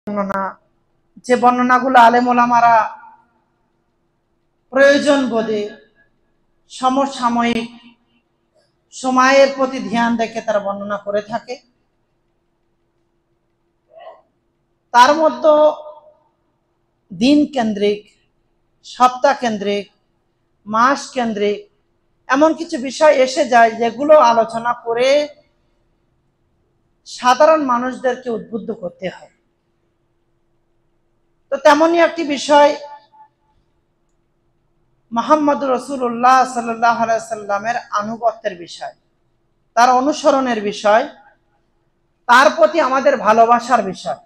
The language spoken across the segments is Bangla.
বর্ণনা, যে বর্ণনাগুলো আলেম ওলামারা প্রয়োজন বোধে সমসাময়িক সময়ের প্রতি ধ্যান রেখে তারা বর্ণনা করে থাকে, তার মধ্যে দিন কেন্দ্রিক, সপ্তাহ কেন্দ্রিক, মাস কেন্দ্রিক এমন কিছু বিষয় এসে যায় যেগুলো আলোচনা করে সাধারণ মানুষদেরকে উদ্বুদ্ধ করতে হয়। তো তেমনই একটি বিষয় মুহাম্মদ রাসূলুল্লাহ সাল্লাল্লাহু আলাইহি সাল্লামের আনুগত্যের বিষয়, তার অনুসরণের বিষয়, তার প্রতি আমাদের ভালোবাসার বিষয়।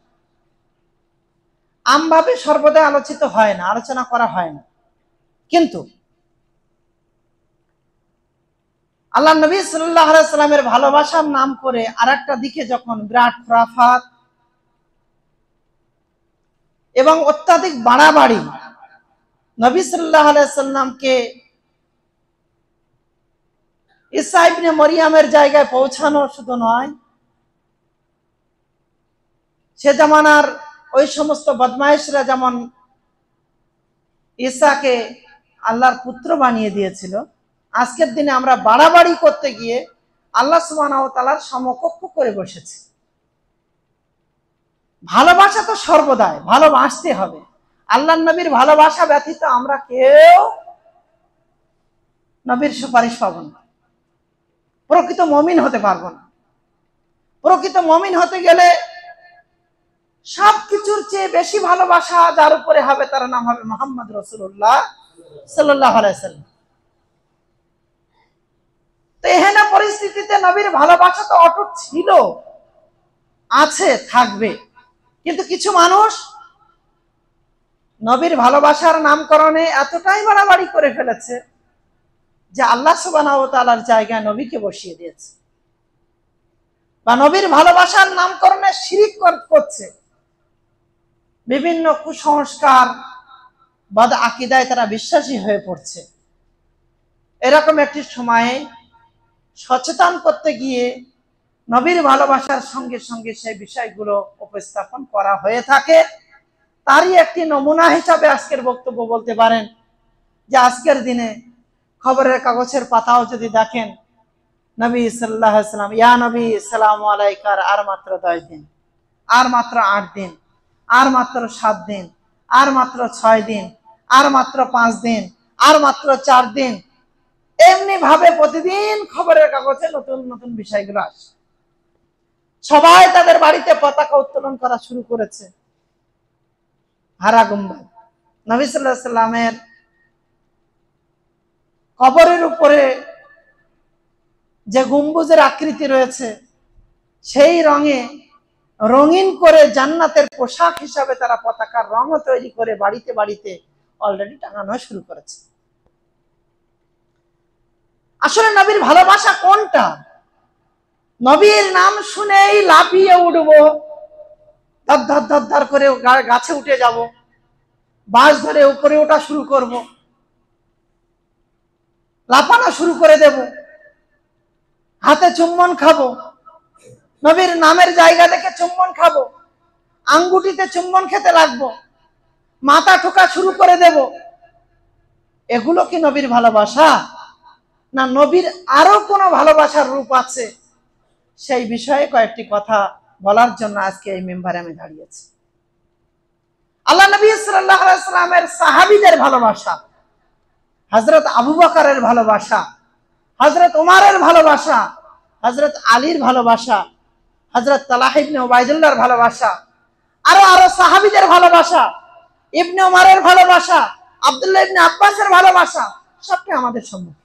আমভাবে সর্বদা আলোচিত হয় না, আলোচনা করা হয় না, কিন্তু আল্লাহ নবী সাল্লাল্লাহু আলাইহি সাল্লামের ভালোবাসার নাম করে আরেকটা দিকে যখন বিরাট খুরাফাত এবং অত্যাধিক বাড়াবাড়ি, নবী সাল্লাল্লাহু আলাইহি সাল্লামকে ঈসা ইবনে মরিয়মের জায়গায় পৌঁছানো শুধু নয়, সে জামানার ওই সমস্ত বদমাইশরা যেমন ঈসাকে আল্লাহর পুত্র বানিয়ে দিয়েছিল, আজকের দিনে আমরা বাড়াবাড়ি করতে গিয়ে আল্লাহ সুবহানাহু ওয়া তাআলার সমকক্ষ করে বসেছি। ভালোবাসা তো সর্বদাই ভালোবাসতে হবে। আল্লাহর নবীর ভালোবাসা ব্যতীত আমরা কেউ নবীর সুপারিশ পাবো না, প্রকৃত মুমিন হতে পারবো না। প্রকৃত মুমিন হতে গেলে সবকিছুর চেয়ে বেশি ভালোবাসা যার উপরে হবে তার নাম হবে মুহাম্মদ রাসূলুল্লাহ সাল্লাল্লাহু আলাইহি সাল্লাম। তো এহেন পরিস্থিতিতে নবীর ভালোবাসা তো অটুট ছিল, আছে, থাকবে, কিন্তু কিছু মানুষ নবীর ভালোবাসার নামকরণে এতটাই বাড়াবাড়ি করে ফেলেছে যে আল্লাহ সুবহানাহু ওয়া তাআলার জায়গায় নবীকে বসিয়ে দিয়েছে, বা নবীর ভালোবাসার নামকরণে শিরিক করছে। বিভিন্ন কুসংস্কার, বদ আকীদায় তারা বিশ্বাসী হয়ে পড়ছে। এরকম একটি সময়ে সচেতন করতে গিয়ে নবীর ভালোবাসার সঙ্গে সঙ্গে সেই বিষয়গুলো উপস্থাপন করা হয়ে থাকে। তারই একটি নমুনা হিসাবে আজকের বক্তব্য বলতে পারেন যে আজকের দিনে খবরের কাগজের পাতাও যদি দেখেন, নবী সাল্লাল্লাহু আলাইহি সাল্লাম, ইয়া নবী সালামু আলাইকা, আর মাত্র 10 দিন, আর মাত্র 8 দিন, আর মাত্র 7 দিন, আর মাত্র 6 দিন, আর মাত্র 5 দিন, আর মাত্র 4 দিন, এমনি ভাবে প্রতিদিন খবরের কাগজে নতুন নতুন বিষয়গুলো আসে। সবাই তাদের বাড়িতে পতাকা উত্তোলন করা শুরু করেছে। হারা গুম্বাদ, নবী সাল্লাল্লাহু আলাইহি সাল্লামের কবরের উপরে যে গম্বুজের আকৃতি রয়েছে, সেই রঙে রঙিন করে জান্নাতের পোশাক হিসাবে তারা পতাকার রঙও তৈরি করে বাড়িতে বাড়িতে অলরেডি টাঙানো শুরু করেছে। আসলে নবীর ভালোবাসা কোনটা? নবীর নাম শুনেই লাফিয়ে উঠবো, ধর ধর ধর ধর করে গাছে উঠে যাব, বাঁশ ধরে উপরে ওঠা শুরু করব, লাফানো শুরু করে দেব, হাতে চুম্বন খাবো, নবীর নামের জায়গা থেকে চুম্বন খাবো, আঙ্গুটিতে চুম্বন খেতে লাগবো, মাথা ঠোকা শুরু করে দেব। এগুলো কি নবীর ভালোবাসা? না নবীর আরো কোনো ভালোবাসার রূপ আছে? সেই বিষয়ে কয়েকটি কথা বলার জন্য আজকে এই মেম্বারে আমি দাঁড়িয়েছি। আল্লাহ নবী সাল্লাল্লাহু আলাইহি সাল্লামের সাহাবীদের ভালোবাসা, হযরত আবু বকরের ভালোবাসা, হযরত ওমরের ভালোবাসা, হযরত আলীর ভালোবাসা, হযরত তালহা ইবনে উবাইদুল্লাহর ভালোবাসা, আরো আরো সাহাবীদের ভালোবাসা, ইবনে ওমরের ভালোবাসা, আব্দুল্লাহ ইবনে আব্বাসের ভালোবাসা, সবটা আমাদের সম্মুখে।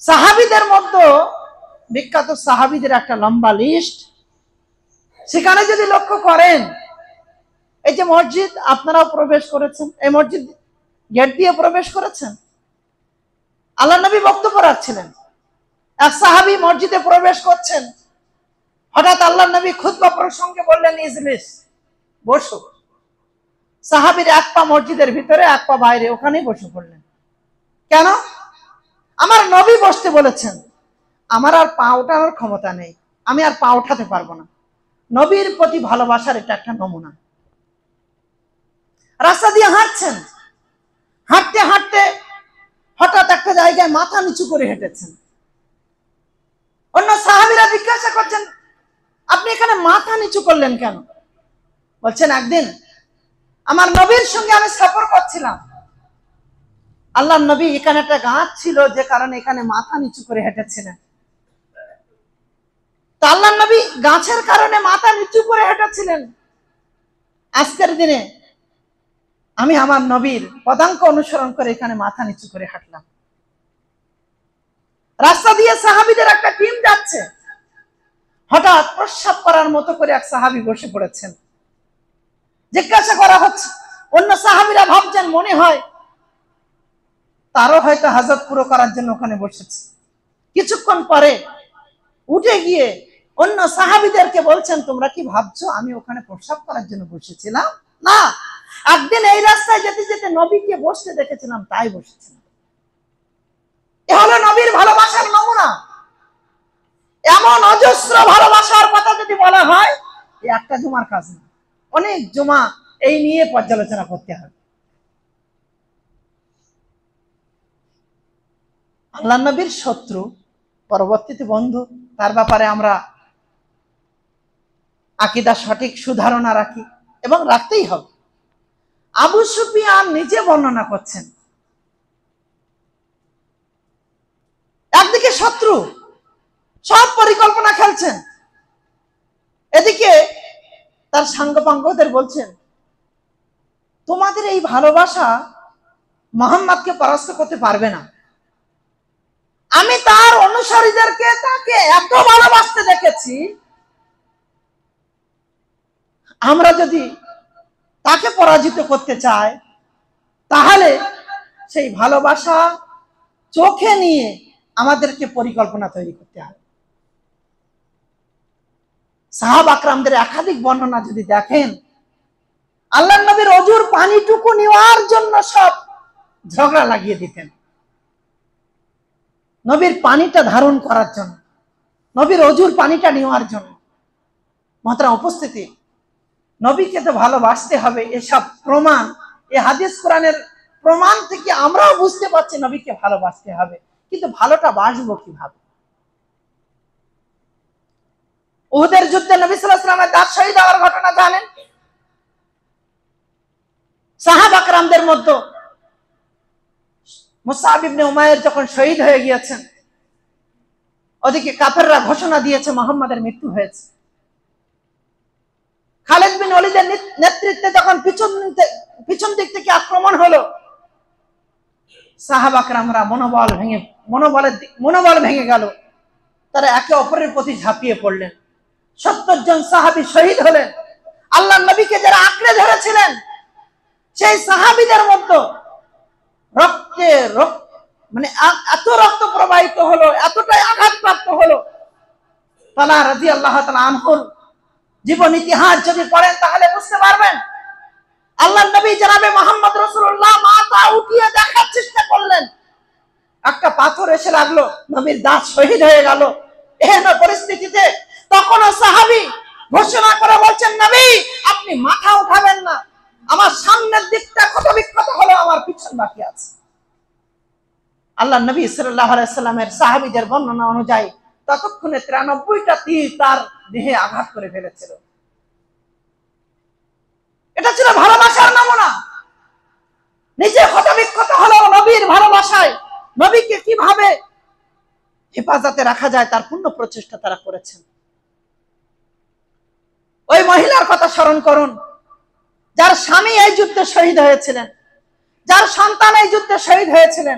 সাহাবীদের মধ্যে বিখ্যাত সাহাবীদের একটা লম্বা লিস্ট। সেখানে যদি লক্ষ্য করেন, এই যে মসজিদ আপনারাও প্রবেশ করেছেন, এই মসজিদ গেট দিয়ে প্রবেশ করেছেন, আল্লাহ নবী বক্তব্য রাখছিলেন, এক সাহাবী মসজিদে প্রবেশ করছেন, হঠাৎ আল্লাহ নবী খুতবা প্রসঙ্গে বললেন, ইজলিস, বসো। সাহাবীর এক পা মসজিদের ভিতরে, এক পা বাইরে, ওখানেই বসে পড়লেন। কেন? আমার নবী বসতে বলেছেন, আমার আর পা ওঠানোর ক্ষমতা নেই, আমি আর পা ওঠাতে পারবো না। নবীর প্রতি ভালোবাসার এটা একটা নমুনা। রাস্তা দিয়ে হাঁটছেন, হাঁটতে হাঁটতে হঠাৎ একটা জায়গায় মাথা নিচু করে হেঁটেছেন। অন্য সাহাবীরা জিজ্ঞাসা করছেন, আপনি এখানে মাথা নিচু করলেন কেন? বলছেন, একদিন আমার নবীর সঙ্গে আমি সফর করছিলাম, আল্লাহর নবী এখানে একটা গাছ ছিল, যে কারণে এখানে মাথা নিচু করে হেঁটেছিলেন। তা আল্লাহর নবী গাছের কারণে মাথা নিচু করে হেঁটেছিলেন। আজকের দিনে আমি আমার নবীর পদাঙ্ক অনুসরণ করে এখানে মাথা নিচু করে হাঁটলাম। রাস্তা দিয়ে সাহাবীদের একটা টিম যাচ্ছে, হঠাৎ প্রস্রাব করার মতো করে এক সাহাবী বসে পড়েছেন। জিজ্ঞাসা করা হচ্ছে, অন্য সাহাবীরা ভাবছেন মনে হয় তারও হয়তো হাজত পুরো করার জন্য ওখানে বসেছে। কিছুক্ষণ পরে উঠে গিয়ে অন্য সাহাবীদেরকে বলছেন, তোমরা কি ভাবছো আমি ওখানে প্রস্রাব করার জন্য বসেছিলাম? না, একদিন এই রাস্তায় যেতে যেতে নবীকে বসতে দেখেছিলাম, তাই বসেছিলাম। এ হলো নবীর ভালোবাসার নমুনা। এমন অজস্র ভালোবাসার কথা যদি বলা হয়, একটা জুমার কাজ না, অনেক জুমা এই নিয়ে পর্যালোচনা করতে হবে। আল্লাহ নবীর শত্রু, পরবর্তীতে বন্ধু, তার ব্যাপারে আমরা আকীদা সঠিক সুধারণা রাখি এবং রাখতেই হবে। আবু সুফিয়ান নিজে বর্ণনা করছেন, একদিকে শত্রু সব পরিকল্পনা খেলছেন, এদিকে তার সাঙ্গপাঙ্গদের বলছেন, তোমাদের এই ভালোবাসা মুহাম্মদকে পরাস্ত করতে পারবে না। আমি তার অনুসারীদেরকে তাকে এত ভালোবাসতে দেখেছি, আমরা যদি তাকে পরাজিত করতে চাই তাহলে সেই ভালোবাসা চোখে নিয়ে আমাদেরকে পরিকল্পনা তৈরি করতে হবে। সাহাবা আকরামদের একাধিক বর্ণনা যদি দেখেন, আল্লাহর নবীর অজুর পানিটুকু নেওয়ার জন্য সব ঝগড়া লাগিয়ে দিতেন, নবীর পানিটা ধারণ করার জন্য, নবীর অজুর পানিটা নেওয়ার জন্য। মহতারাম উপস্থিতি, নবীকে তো ভালোবাসতে হবে, এসব প্রমাণ, এই হাদিস কোরআনের প্রমাণ থেকে আমরাও বুঝতে পারছি নবীকে ভালোবাসতে হবে। কিন্তু ভালোটা বাসবো কিভাবে? উহুদের যুদ্ধে নবী সাল্লাল্লাহু আলাইহি ওয়াসাল্লামের দাঁত শহীদ হওয়ার ঘটনা জানেন। সাহাবা একরামদের মধ্যে মুসআব ইবনে উমাইর যখন শহীদ হয়ে গিয়েছেন, ওদিকে কাফেররা ঘোষণা দিয়েছে মুহাম্মাদের মৃত্যু হয়েছে। খালিদ বিন ওয়ালিদের নেতৃত্বে যখন পিছন দিক থেকে আক্রমণ হলো, সাহাবা একরামরা মনোবল ভেঙে গেল। তারা একে অপরের প্রতি ঝাঁপিয়ে পড়লেন। 70 জন সাহাবী শহীদ হলেন। আল্লাহর নবীকে যারা আঁকড়ে ধরেছিলেন, সেই সাহাবীদের মধ্যে মানে এত রক্ত প্রবাহিত হলো, এতটাই আঘাতপ্রাপ্ত হলো। তালা রাদিয়াল্লাহু তাআলা আনহুর জীবন ইতিহাস যদি পড়েন তাহলে বুঝতে পারবেন, আল্লাহর নবী জনাবে মুহাম্মদ রাসূলুল্লাহ মাথা উঠিয়ে দেখার চেষ্টা করলেন, একটা পাথর এসে লাগলো, নবীর দাঁত শহীদ হয়ে গেল। এহেন পরিস্থিতিতে তখনও সাহাবী ঘোষণা করে বলছেন, নবী আপনি মাথা উঠাবেন না, আমার সামনের দিকটা ক্ষত বিক্ষত হলো, আমার পিছন বাকি আছে। আল্লাহর নবী সাল্লাল্লাহু আলাইহি সাল্লামের সাহাবীদের বর্ণনা অনুযায়ী ততক্ষণে 93টা তীর তার দেহে আঘাত করে ফেলেছিল। এটা ছিল ভালোবাসার নমুনা। নিজে ক্ষত বিক্ষত হলো, নবীর ভালোবাসায় নবীকে কিভাবে হেফাজতে রাখা যায় তার পূর্ণ প্রচেষ্টা তারা করেছেন। ওই মহিলার কথা স্মরণ করুন, যার স্বামী এই যুদ্ধে শহীদ হয়েছিলেন, যার সন্তান এই যুদ্ধে শহীদ হয়েছিলেন,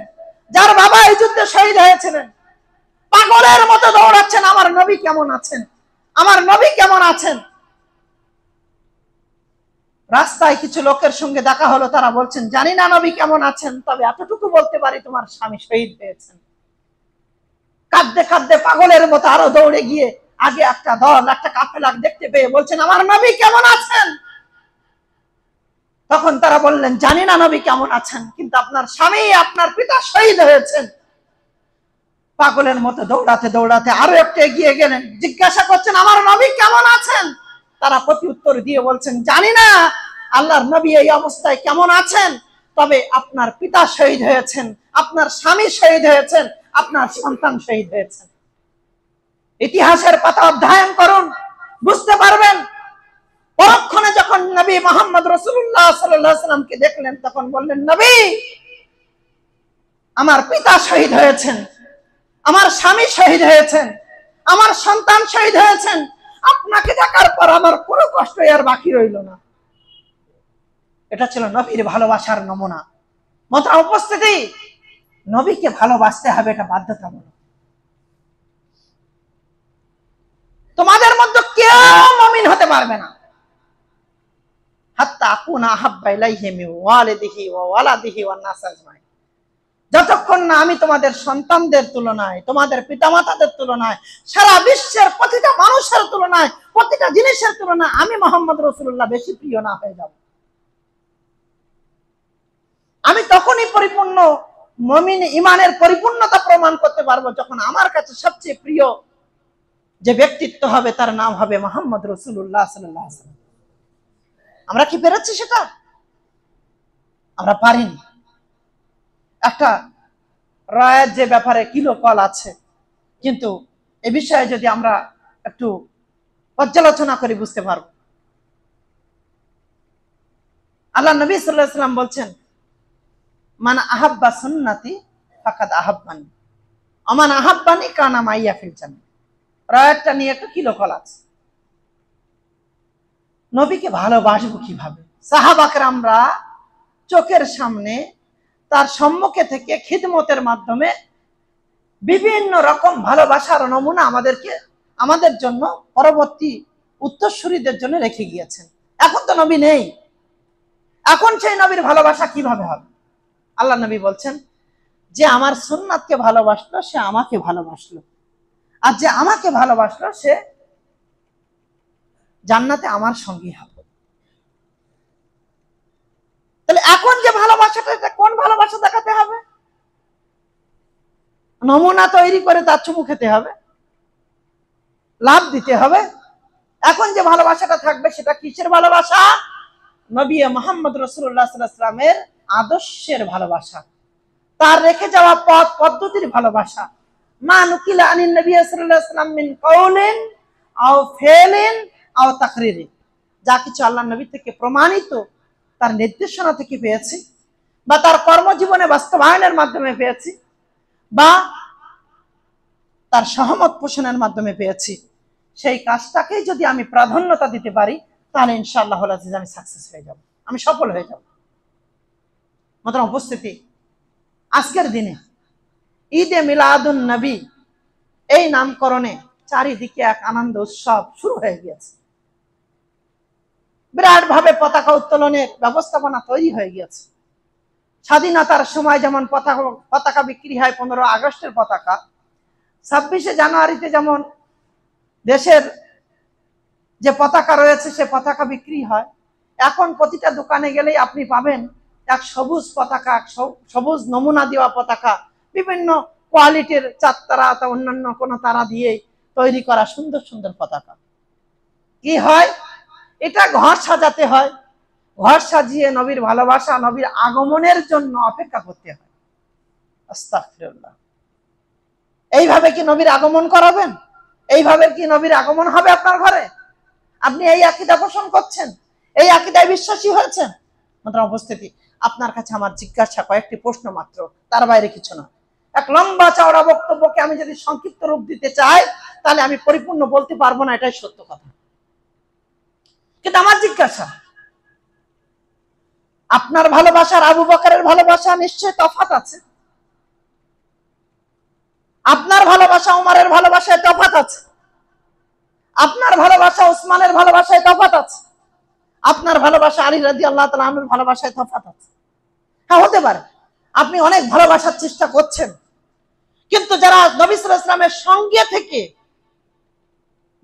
যার বাবা এই যুদ্ধে শহীদ হয়েছিলেন। পাগলের মতো দৌড়াচ্ছেন, আমার নবী কেমন আছেন, আমার নবী কেমন আছেন। রাস্তায় কিছু লোকের সঙ্গে দেখা হলো, তারা বলছেন, জানি না নবী কেমন আছেন, তবে এতটুকু বলতে পারি তোমার স্বামী শহীদ হয়েছেন। কাঁদতে কাঁদতে পাগলের মতো আরো দৌড়ে গিয়ে আগে একটা দল, একটা কাফেলা দেখতে পেয়ে বলছেন, আমার নবী কেমন আছেন। তখন তারা বললেন, জানি না নবী কেমন আছেন, কিন্তু আপনার স্বামী, আপনার পিতা শহীদ হয়েছেন। পাগলের মতো দৌড়াতে দৌড়াতে আরো একটু এগিয়ে গেলেন, জিজ্ঞাসা করছেন আমার নবী কেমন আছেন? তারা প্রতি উত্তর দিয়ে বলছেন, জানি না আল্লাহর নবী এই অবস্থায় কেমন আছেন, তবে আপনার পিতা শহীদ হয়েছেন, আপনার স্বামী শহীদ হয়েছেন, আপনার সন্তান শহীদ হয়েছেন। ইতিহাসের পাতা অধ্যয়ন করুন, বুঝতে পারবেন। পরক্ষণে যখন নবী মুহাম্মদ রাসূলুল্লাহ সাল্লাল্লাহু আলাইহি ওয়াসাল্লামকে দেখলেন, তখন বললেন, নবী, আমার পিতা শহীদ হয়েছেন, আমার স্বামী শহীদ হয়েছেন, আমার সন্তান শহীদ হয়েছেন, আপনাকে দেখার পর আমার কোনো কষ্ট আর বাকি রইল না। এটা ছিল নবীর ভালোবাসার নমুনা। মোহতারাম উপস্থিতি, নবীকে ভালোবাসতে হবে, এটা বাধ্যতামূলক। তোমাদের মধ্যে কেউ মুমিন হতে পারবে না হাত্তা আকুনা আহাব্বা ইলাইহি মিন ওয়ালিদিহি ওয়া ওয়ালাদিহি ওয়ান নাস আজমাইন, যতক্ষণ না আমি তোমাদের সন্তানদের তুলনায়, তোমাদের পিতামাতাদের তুলনায়, সারা বিশ্বের প্রতিটা মানুষের তুলনায়, প্রতিটা জিনিসের তুলনায় আমি মুহাম্মদ রাসূলুল্লাহ বেশি প্রিয় না হয়ে যাব। আমি তখনই পরিপূর্ণ মুমিন, ইমানের পরিপূর্ণতা প্রমাণ করতে পারবো যখন আমার কাছে সবচেয়ে প্রিয় যে ব্যক্তিত্ব হবে তার নাম হবে মুহাম্মদ রাসূলুল্লাহ সাল্লাল্লাহু আলাইহি ওয়াসাল্লাম। আমরা কি পেরেছি সেটা? আমরা পারিনি। একটা রায়ের যে ব্যাপারে কিলো কল আছে, কিন্তু এ বিষয়ে যদি আমরা একটু পর্যালোচনা করি বুঝতে পারব। আল্লাহ নবী সাল্লাল্লাহু আলাইহি ওয়াসাল্লাম বলছেন, মান আহাব্বা সুন্নতি ফাকাদ আহাব্বানি আমান আহাব্বানি কানা মাইয়া ফিল জান্নাহ। রায়টা নিয়ে একটা কিলো কল আছে। নবীকে ভালোবাসবো কিভাবে? সাহাবাকরামরা চোখের সামনে তার সম্মুখে থেকে খিদমতের মাধ্যমে বিভিন্ন রকম ভালোবাসার নমুনা আমাদের জন্য, পরবর্তী উত্তরসূরিদের জন্য রেখে গিয়েছেন। এখন তো নবী নেই, এখন সেই নবীর ভালোবাসা কিভাবে হবে? আল্লাহ নবী বলছেন, যে আমার সুন্নাতকে ভালোবাসলো সে আমাকে ভালোবাসলো, আর যে আমাকে ভালোবাসলো সে জান্নাতে আমার সঙ্গী হবে। তাহলে এখন যে ভালোবাসাটা, এটা কোন ভালোবাসা দেখাতে হবে? নমুনা তৈরি করে তার চুমু খেতে হবে, লাভ দিতে হবে। এখন যে ভালোবাসাটা থাকবে সেটা কিসের ভালোবাসা? নবী মুহাম্মদ রাসূলুল্লাহ সাল্লাল্লাহু আলাইহি ওয়াসাল্লামের আদর্শের ভালোবাসা, তার রেখে যাওয়া পথ পদ্ধতির ভালোবাসা। মা নুকিলা আনিন নবী সাল্লাল্লাহু আলাইহি ওয়াসাল্লাম মিন কাউলিন আও ফিলিন আও তাকরিরিন, যা কিছু আল্লাহর নবী থেকে প্রমাণিত, তার নির্দেশনা থেকে পেয়েছি, বা তার কর্মজীবনে বাস্তবায়নের মাধ্যমে পেয়েছি, বা তার সহমত পোষণের মাধ্যমে পেয়েছি, সেই কাজটাকেই যদি আমি প্রাধান্যতা দিতে পারি, তাহলে ইনশাআল্লাহ আমি সাকসেস হয়ে যাব, আমি সফল হয়ে যাব। মোহতারাম উপস্থিতি, আজকের দিনে ঈদে মিলাদুন নবী, এই নামকরণে চারিদিকে এক আনন্দ উৎসব শুরু হয়ে গিয়েছে। বিরাট ভাবে পতাকা উত্তোলনের ব্যবস্থাপনা তৈরি হয়ে গিয়েছে। স্বাধীনতার সময় যেমন পতাকা বিক্রি হয় 15 আগস্টের পতাকা, 26শে জানুয়ারিতে যেমন দেশের যে পতাকা রয়েছে সে পতাকা বিক্রি হয়, এখন প্রতিটা দোকানে গেলেই আপনি পাবেন এক সবুজ পতাকা, সবুজ নমুনা দেওয়া পতাকা, বিভিন্ন কোয়ালিটির চার তারা, অন্যান্য কোনো তারা দিয়ে তৈরি করা সুন্দর সুন্দর পতাকা। কি হয়? এটা ঘর সাজাতে হয়, ঘর সাজিয়ে নবীর ভালোবাসা, নবীর আগমনের জন্য অপেক্ষা করতে হয়। আস্তাগফিরুল্লাহ। এইভাবে কি নবীর আগমন করাবেন? এইভাবে কি নবীর আগমন হবে আপনার ঘরে? আপনি এই আকীদা পোষণ করছেন, এই আকীদায় বিশ্বাসী হয়েছেন? মোহতারাম উপস্থিতি, আপনার কাছে আমার জিজ্ঞাসা, কয়েকটি প্রশ্ন মাত্র, তার বাইরে কিছু না। এক লম্বা চওড়া বক্তব্যকে আমি যদি সংক্ষিপ্ত রূপ দিতে চাই, তাহলে আমি পরিপূর্ণ বলতে পারবো না, এটাই সত্য কথা। কিন্তু আমার জিজ্ঞাসা, আপনার ভালোবাসার আবু বকরের ভালোবাসা নিশ্চয় তফাৎ আছে, আপনার ভালোবাসা উমরের ভালোবাসায় তফাৎ আছে, আপনার ভালোবাসা উসমানের ভালোবাসায় তফাৎ আছে, আপনার ভালোবাসা আলী রাদিয়াল্লাহু তাআলা আনহুর ভালোবাসায় তফাৎ আছে। হ্যাঁ, হতে পারে আপনি অনেক ভালোবাসার চেষ্টা করছেন, কিন্তু যারা নবী সাল্লাল্লাহু আলাইহি ওয়াসাল্লামের সঙ্গে থেকে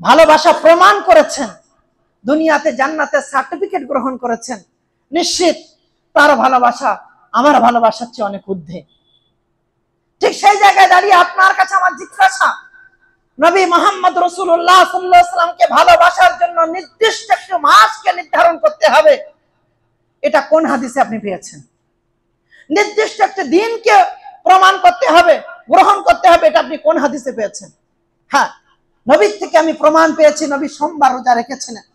ভালোবাসা প্রমাণ করেছেন, দুনিয়াতে জান্নাতের সার্টিফিকেট গ্রহণ করেছেন, নিশ্চিত তার ভালোবাসা আমার ভালোবাসার চেয়ে অনেক ঊর্ধ্বে। ঠিক সেই জায়গায় দাঁড়িয়ে আপনার কাছে আমার জিজ্ঞাসা, নবী মুহাম্মদ রাসূলুল্লাহ সাল্লাল্লাহু আলাইহি ওয়াসাল্লামকে ভালোবাসার জন্য নির্দিষ্ট একটি মাসকে নির্ধারণ করতে হবে, এটা কোন হাদিসে আপনি পেয়েছেন? নির্দিষ্ট একটা দিনকে প্রমাণ করতে হবে, গ্রহণ করতে হবে, এটা আপনি কোন হাদিসে পেয়েছেন? হ্যাঁ, নবীর থেকে আমি প্রমাণ পেয়েছি, নবী সোমবার রোজা রেখেছিলেন,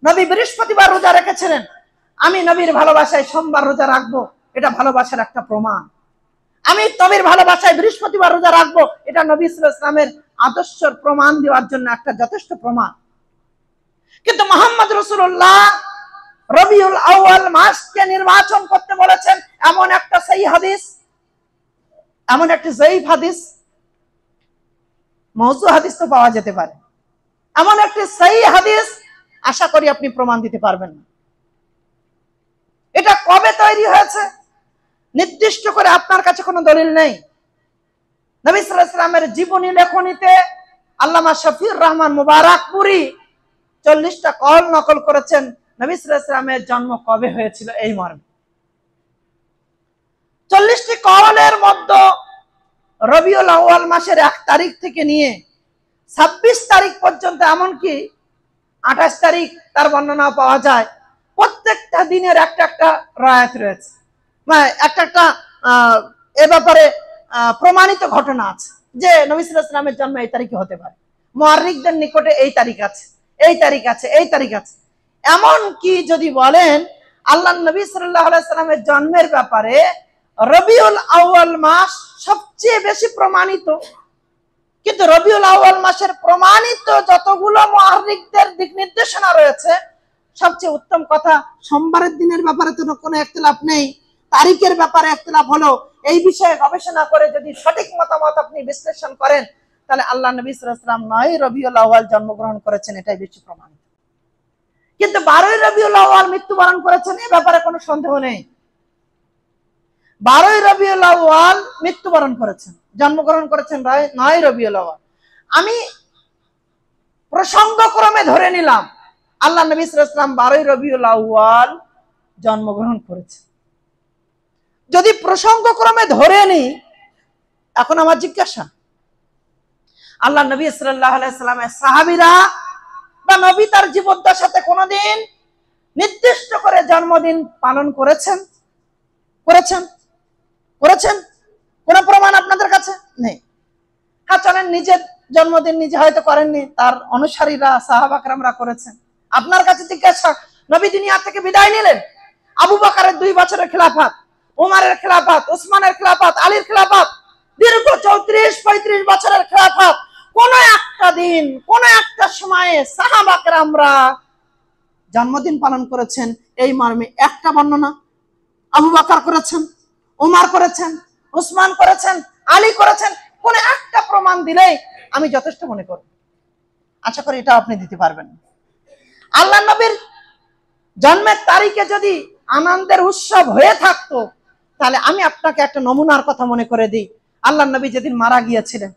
নবী বৃহস্পতিবার রোজা রেখেছিলেন। আমি নবীর ভালোবাসায় সোমবার রোজা রাখবো, এটা ভালোবাসার একটা প্রমাণ। আমি নবীর ভালোবাসায় বৃহস্পতিবার রোজা রাখবো, এটা নবী সাল্লাল্লাহু আলাইহি ওয়াসাল্লামের আদর্শের প্রমাণ দেওয়ার জন্য একটা যথেষ্ট প্রমাণ। কিন্তু মুহাম্মদ রাসূলুল্লাহ রবিউল আউয়াল মাসকে নির্বাচন করতে বলেছেন, এমন একটা সহিহ হাদিস, এমন একটা যঈফ হাদিস, মওযু হাদিস তো পাওয়া যেতে পারে, এমন একটি সহিহ হাদিস আশা করি আপনি প্রমাণ দিতে পারবেন না। এটা কবে তৈরি হয়েছে নির্দিষ্ট করে আপনার কাছে কোনো দলিল নেই। নবী সাল্লাল্লাহু আলাইহি ওয়াসাল্লামের জীবনী লেখনীতে আল্লামা শফিউর রহমান মুবারকপুরী 40টা কল নকল করেছেন নবী সাল্লাল্লাহু আলাইহি ওয়াসাল্লামের জন্ম কবে হয়েছিল এই মর্মে। 40টি কলের মধ্যে রবিউল আউয়াল মাসের 1 তারিখ থেকে নিয়ে 26 তারিখ পর্যন্ত, এমনকি 28 তারিখ তার বর্ণনা পাওয়া যায়। প্রত্যেকটা দিনের একটা একটা রায়াত রয়েছে, একটা একটা এ ব্যাপারে প্রমাণিত ঘটনা আছে যে নবী সাল্লাল্লাহু আলাইহি ওয়াসাল্লামের জন্ম এই তারিখে হতে পারে, মুআররিখদের নিকটে এই তারিখ আছে, এই তারিখ আছে, এই তারিখ আছে। এমন কি যদি বলেন আল্লাহর নবী সাল্লাল্লাহু আলাইহি ওয়াসাল্লামের জন্মের ব্যাপারে রবিউল আউয়াল মাস সবচেয়ে বেশি প্রমাণিত, কিন্তু রবিউল আউয়াল মাসের প্রমাণিত যতগুলো মুআররিখদের দিক নির্দেশনা রয়েছে, সবচেয়ে উত্তম কথা সোমবারের দিনের ব্যাপারে তো কোনো ইখতিলাফ নেই, তারিখের ব্যাপারে ইখতিলাফ হলো। এই বিষয়ে গবেষণা করে যদি সঠিক মতামত আপনি বিশ্লেষণ করেন, তাহলে আল্লাহ নবী সাল্লাল্লাহু আলাইহি ওয়াসাল্লাম 9 রবিউল আউয়াল জন্মগ্রহণ করেছেন, এটাই বেশি প্রমাণিত। কিন্তু 12 রবিউল আউয়াল মৃত্যুবরণ করেছেন, এ ব্যাপারে কোনো সন্দেহ নেই। 12 রবিউল আউয়াল মৃত্যুবরণ করেছেন, জন্মগ্রহণ করেছেন 9 রবিউল আউয়াল। আমি প্রসঙ্গক্রমে ধরে নিলাম আল্লাহ নবী সাল্লাল্লাহু আলাইহি ওয়াসাল্লাম 12 রবিউল আউয়াল জন্মগ্রহণ করেছেন। যদি প্রসঙ্গক্রমে ধরে নিই, এখন আমার জিজ্ঞাসা, আল্লাহ নবী সাল্লাল্লাহু আলাইহি ওয়াসাল্লামের সাহাবীরা বা নবী তার জীবদ্দশাতে কোনোদিন নির্দিষ্ট করে জন্মদিন পালন করেছেন? করেছেন? করেছেন? কোন প্রমাণ আপনাদের কাছে নেই। হ্যাঁ, চলেন নিজের জন্মদিন নিজে হয়তো করেননি, তার অনুসারীরা সাহাবা কেরামরা করেছেন। আপনার কাছে জিজ্ঞাসা, নবী দুনিয়া থেকে বিদায় নিলেন, আবু বকরের 2 বছরের খেলাফত, ওমরের খেলাফত, ওসমানের খেলাফত, আলীর খেলাফত, দীর্ঘ 34-35 বছরের খেলাফত, কোন একটা দিন কোন একটা সময়ে সাহাবা কেরামরা জন্মদিন পালন করেছেন এই মর্মে একটা বর্ণনা? আবু বকর করেছেন, ওমর করেছেন, ওসমান করেছেন, আলী করেছেন, কোন একটা প্রমাণ দিলেই আমি যথেষ্ট মনে করব। আশা করি এটা আপনি দিতে পারবেন। আল্লাহ নবীর জন্মের তারিখে যদি আনন্দের উৎসব হয়ে থাকতো, তাহলে আমি আপনাকে একটা নমুনার কথা মনে করে দিই। আল্লাহ নবী যেদিন মারা গিয়েছিলেন,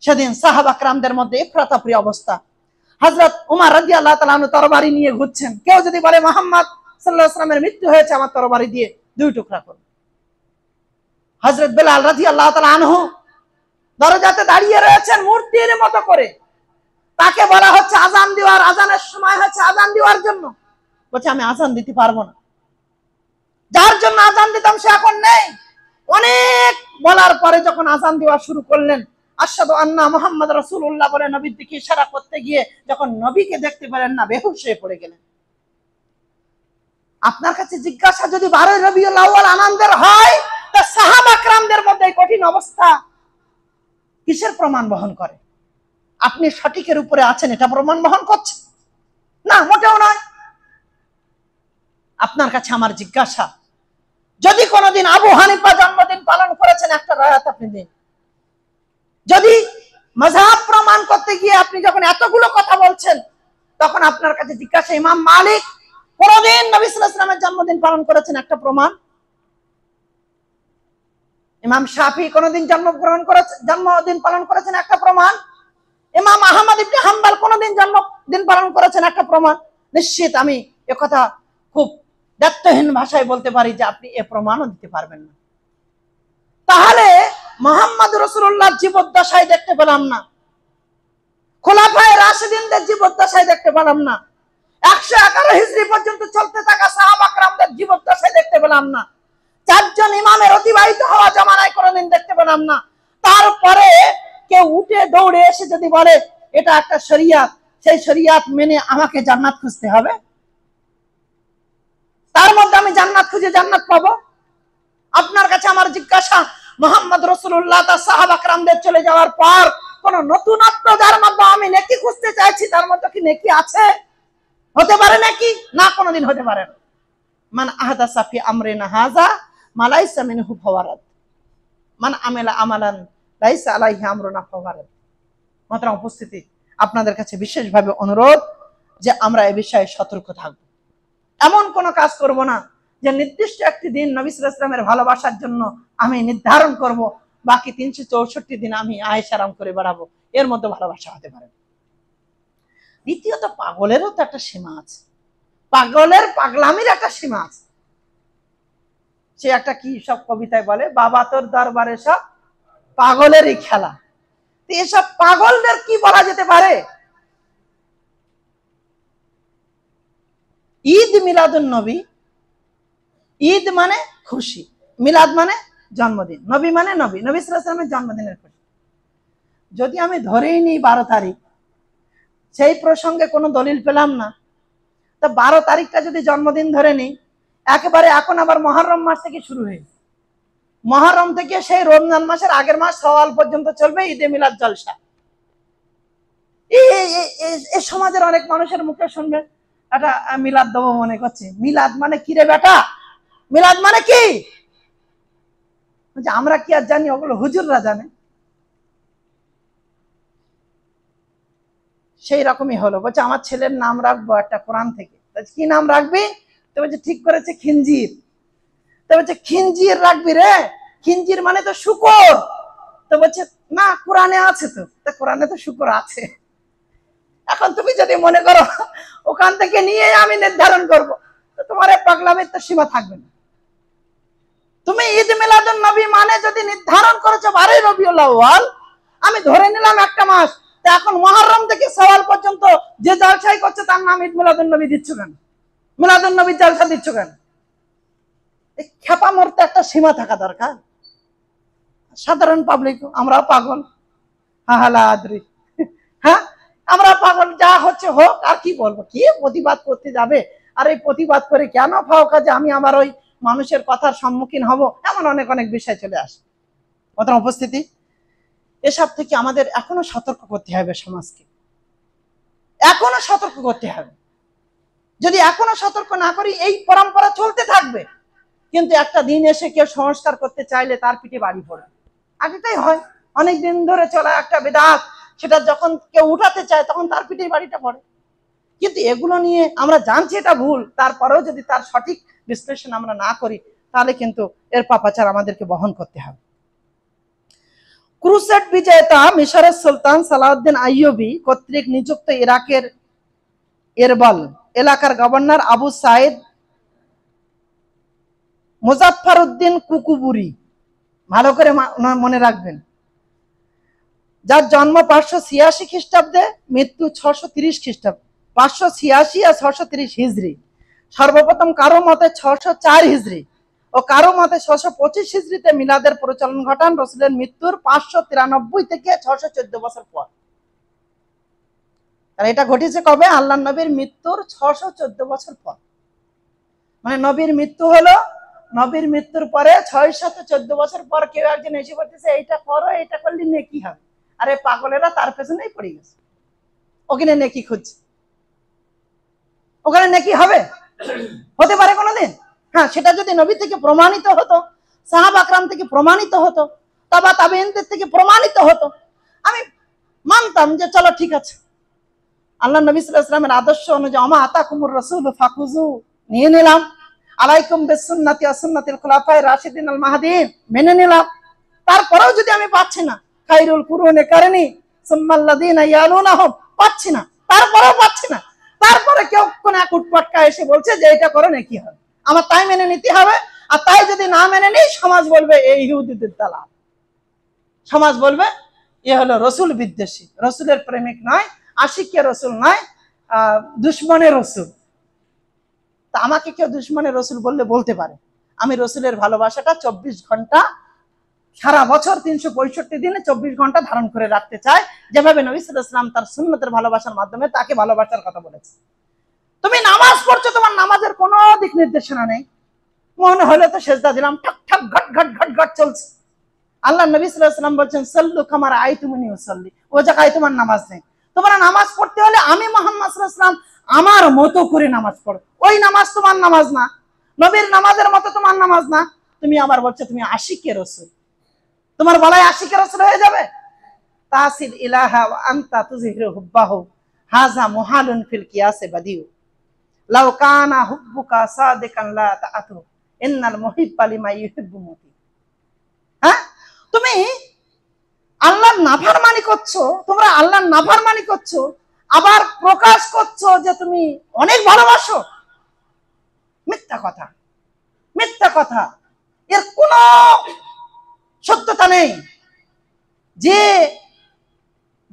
সেদিন সাহাবা কেরামদের মধ্যে ইফরাতাফরি অবস্থা। হযরত ওমর রাদিয়াল্লাহু তাআলা আনহু তরবারি নিয়ে ঘুরছেন। কেউ যদি বলে মুহাম্মদ সাল্লাল্লাহু আলাইহি ওয়াসাল্লামের মৃত্যু হয়েছে, আমার তরবারি দিয়ে 2 টুকরা করুন। হযরত বেলাল রাদিয়াল্লাহু তাআলা আনহু দরজাতে দাঁড়িয়ে রয়েছেন মূর্তির মতো করে, তাকে বলা হচ্ছে আজান দেওয়ার, আজানের সময় হচ্ছে আজান দেওয়ার জন্য, বলছে আমি আজান দিতে পারবো না, যার জন্য আজান দিতাম সে এখন নেই। অনেক বলার পরে যখন আজান দেওয়া শুরু করলেন, আশহাদু আন্না মুহাম্মদ রাসূলুল্লাহ বলে নবীর দিকে ইশারা করতে গিয়ে যখন নবীকে দেখতে পেলেন না, বেহুশ হয়ে পড়ে গেলেন। আপনার কাছে জিজ্ঞাসা, যদি 12 রবিউল আউয়াল আনন্দের হয়, তা সাহাবা কেরামদের মধ্যে কঠিন অবস্থা কিসের প্রমাণ বহন করে? আপনি সঠিকের উপরে আছেন এটা প্রমাণ বহন করছে না, মোটেও নয়। আপনার কাছে আমার জিজ্ঞাসা, যদি কোনোদিন আবু হানিফা জন্মদিন পালন করেছেন, একটা রায়াত আপনি দিন। যদি মাযহাব প্রমাণ করতে গিয়ে আপনি যখন এতগুলো কথা বলছেন, তখন আপনার কাছে জিজ্ঞাসা, ইমাম মালিক কোনদিন নবী সাল্লাল্লাহু আলাইহি ওয়াসাল্লামের জন্মদিন পালন করেছেন, একটা প্রমাণ? ইমাম শাফি কোনদিন জন্মদিন পালন করেছেন, একটা প্রমাণ? ইমাম আহমদ ইবনে হাম্বল কোনদিন জন্মদিন পালন করেছেন, একটা প্রমাণ? নিশ্চিত আমি একথা খুব দায়িত্বহীন ভাষায় বলতে পারি যে আপনি এ প্রমাণও দিতে পারবেন না। তাহলে মুহাম্মদ রাসূলুল্লাহর জীবদ্দশায় দেখতে পেলাম না, খোলাফায়ে রাশিদিনদের জীবদ্দশায় দেখতে পেলাম না, 111 হিজরি পর্যন্ত চলতে থাকা সাহাবা کرامদের জীবদ্দশায় দেখতে পেলাম না, 4 জন ইমামের অতিবাহিত হওয়া জামানায় কোনদিন দেখতে পেলাম না। তারপরে কেউ উঠে দৌড়ে এসে যদি বলে এটা একটা শরিয়াত, সেই শরিয়াত মেনে আমাকে জান্নাত খুঁজতে হবে, তার মধ্যে আমি জান্নাত খুঁজে জান্নাত পাবো? আপনার কাছে আমার জিজ্ঞাসা, মুহাম্মদ রাসূলুল্লাহ তার সাহাবা کرامদের চলে যাওয়ার পর কোন নতুনত্ব যার মধ্যে আমি নেকি খুঁজতে চাইছি তার মধ্যে কি নেকি আছে? হতে পারে নাকি? না, কোনোদিন হতে পারে না। মান আহদাসা ফি আমরিনা হাযা মা লাইসা মিনহু ফাওয়ারাদ, মান আমিলা আমালান লাইসা আলাইহি আমরুনা ফাওয়ারাদ। মাত্র উপস্থিতি, আপনাদের কাছে বিশেষভাবে অনুরোধ যে আমরা এই বিষয়ে সতর্ক থাকব। এমন কোন কাজ করব না যে নির্দিষ্ট একটি দিন নবী সাল্লাল্লাহু আলাইহি ওয়াসাল্লামের ভালোবাসার জন্য আমি নির্ধারণ করব, বাকি 364 দিন আমি আয়েশারাম করে বেড়াবো, এর মধ্যে ভালোবাসা হতে পারে। দ্বিতীয়ত, পাগলেরও তো একটা সীমা আছে, পাগলের পাগলামির একটা সীমা আছে। সে একটা কি সব কবিতায় বলে, বাবা তোর দরবারে সব পাগলেরই খেলা। এসব পাগলদের কি বলা যেতে পারে? ঈদ মিলাদুন নবী, ঈদ মানে খুশি, মিলাদ মানে জন্মদিন, নবী মানে নবী, নবী সাল্লাল্লাহু আলাইহি ওয়াসাল্লামের জন্মদিনের খুশি। যদি আমি ধরেই নিই 12 তারিখ, সেই প্রসঙ্গে কোনো দলিল পেলাম না, তো 12 তারিখটা যদি জন্মদিন ধরে নিই, একেবারে এখন আবার মুহররম মাস থেকে শুরু হয়েছে, মুহররম থেকে সেই রমজান মাসের আগের মাস শাওয়াল পর্যন্ত চলবে ঈদে মিলাদ জলসা। এই সমাজের অনেক মানুষের মুখে শুনবেন এটা মিলাদ দেবো মনে করছে। মিলাদ মানে কি রে বেটা? মিলাদ মানে কি? আমরা কি আর জানি, ওগুলো হুজুররা জানে। সেই রকমই হলো, বলছে আমার ছেলের নাম রাখবো একটা কোরআন থেকে। কি নাম রাখবি? তো বলছে ঠিক করেছে খিনজির। তো বলছে খিনজির রাখবি রে? খিনজির মানে তো শুকর। তো বলছে না, কোরআনে আছে তো। তা কোরআনে তো শুকর আছে। এখন তুমি যদি মনে করো ওখান থেকে নিয়ে আমি নির্ধারণ করব, তো তোমার এই পাগলামির তো সীমা থাকবে না। তুমি ঈদ মিলাদুন নবী মানে যদি নির্ধারণ করেছো 12 রবিউল আউয়াল, আমি ধরে নিলাম একটা মাস, তো এখন মুহররম থেকে শাওয়াল পর্যন্ত যে জলসাই করছে তার নাম ঈদ মিলাদুন নবী দিচ্ছ কেন? মিলাদুন নবী জলসা দিচ্ছ কেন? এই খেপা মরতে একটা সীমা থাকা দরকার। সাধারণ পাবলিক আমরাও পাগল, হাহালা আদ্রি, হ্যাঁ আমরা পাগল, যা হচ্ছে হোক, আর কি বলবো, কি প্রতিবাদ করতে যাবে? আর এই প্রতিবাদ করে কেন পাও কাজে আমি আমার ওই মানুষের কথার সম্মুখীন হব, এমন অনেক অনেক বিষয় চলে আসে। প্রথম উপস্থিতি, এসব থেকে আমাদের এখনো সতর্ক করতে হবে, সমাজকে এখনো সতর্ক করতে হবে। যদি এখনো সতর্ক না করি এই পরম্পরা চলতে থাকবে, কিন্তু একটা দিন এসে কেউ সংস্কার করতে চাইলে তার পিঠে বাড়ি পড়ে। আগেটাই হয়, অনেক দিন ধরে চলা একটা বিদআত, সেটা যখন কেউ উঠাতে চায় তখন তার পিঠে বাড়িটা পড়ে। কিন্তু এগুলো নিয়ে আমরা জানছি এটা ভুল, তারপরেও যদি তার সঠিক বিশ্লেষণ আমরা না করি, তাহলে কিন্তু এর পাপাচার আমাদেরকে বহন করতে হবে। ক্রুসেড বিজেতা মিশরের সুলতান সালাউদ্দিন আইয়ুবী কর্তৃক নিযুক্ত ইরাকের এরবাল এলাকার গভর্নর আবু সাইদ মুজাফফারউদ্দিন কুকুবুরি, ভালো করে মনে রাখবেন, যার জন্ম 586 খ্রিস্টাব্দে, মৃত্যু 630 খ্রিস্টাব্দে, 586 আর 630 হিজরি। সর্বপ্রথম কারো মতে 604 হিজরি ও কারো মতে 625 হিজরিতে মিলাদের প্রচলন ঘটান রাসূলের মৃত্যুর 593 থেকে 614 বছর পর। আর এটা ঘটেছে কবে? আল্লাহর নবীর মৃত্যুর 614 বছর পর। মানে নবীর মৃত্যু হলো, নবীর মৃত্যুর পরে 614 বছর পর কেউ একজন এসে বলতেছে এইটা করো, এটা করলে নেকি হবে। আরে পাগলেরা তার পেছনেই পড়ে গেছে, ওখানে নেকি খুঁজছে। ওখানে নেকি হবে? হতে পারে কোনোদিন? হ্যাঁ, সেটা যদি নবী থেকে প্রমাণিত হতো, সাহাবা আকরাম থেকে প্রমাণিত হতো, তাবা তাবেঈনদের থেকে প্রমাণিত হতো, আমি মানতাম যে চলো ঠিক আছে। আল্লাহ নবী সাল্লাল্লাহু আলাইহি ওয়াসাল্লামের আদর্শ অনুযায়ী আমা আতাকুমুর রাসূল ফাকুযু, নিয়ে নিলাম। আলাইকুম বিসুন্নতি ওয়া সুন্নাতিল খুলাফায়ে রাশিদিন আল মাহদিয়িন, মেনে নিলাম। তারপরেও যদি আমি পাচ্ছি না, খায়রুল কুরুনি কারনি সুম্মাল্লাযিনা ইয়ালুনাহুম, পাচ্ছি না, তারপরেও পাচ্ছি না, তারপরে কেউ কোন এক উটপাটকা এসে বলছে যে এটা করো নেকি হবে, আমার তাই মেনে নিতে হবে। আর তাই যদি না মেনে নিই, সমাজ বলবে এই ইহুদিদের দালাল। সমাজ বলবে এ হলো রসুল বিদ্বেষী, রসুলের প্রেমিক নয়, আশিকে রসুল নয়, দুশ্মনের রসুল। তা আমাকে কেউ দুশ্মনের রসুল বললে বলতে পারে, আমি রসুলের ভালোবাসাটা 24 ঘন্টা সারা বছর 365 দিনে 24 ঘন্টা ধারণ করে রাখতে চায়, যেভাবে নবী সাল্লাল্লাহু আলাইহি ওয়াসাল্লাম তার সুন্নতের ভালোবাসার মাধ্যমে তাকে ভালোবাসার কথা বলেছে। তুমি নামাজ পড়ছো, তোমার নামাজের কোনো দিক নির্দেশনা নেই, মনে হলে তো সেজদা দিলাম, ঠক ঠক ঘট ঘট ঘট ঘট চলছে। আল্লাহ নবী সাল্লাল্লাহু আলাইহি ওয়াসাল্লাম বলছেন সাল্লু কামা রাআইতুমুনি উসাল্লি, ও জায়গায় তোমার নামাজ নেই। তোমার নামাজ পড়তে হলে আমি মুহাম্মদ সাল্লাল্লাহু আলাইহি ওয়াসাল্লাম আমার মতো করে নামাজ পড়ো, ওই নামাজ তোমার নামাজ না, নবীর নামাজের মতো তোমার নামাজ না। তুমি আবার বলছো তুমি আশিকে রাসূল, তোমার বলাই আশিকে রাসূল হয়ে যাবে। তাসিল ইলাহা ওয়া আনতা তুযহিরু হুব্বাহু হাযা মুহালুন ফিল কিয়াসে বাদিউ লাউ কানা হুব্বুকা সাদিকান লা তাআতু ইন্নাল মুহিব্বা লিমা ইউহিব্বু মুতি। হ্যাঁ, তুমি আল্লাহর নাফরমানি করছো, তোমরা আল্লাহর নাফরমানি করছো, আবার প্রকাশ করছো যে তুমি অনেক ভালোবাসো। মিথ্যা কথা, মিথ্যা কথা, এর কোনো সত্যতা নেই। যে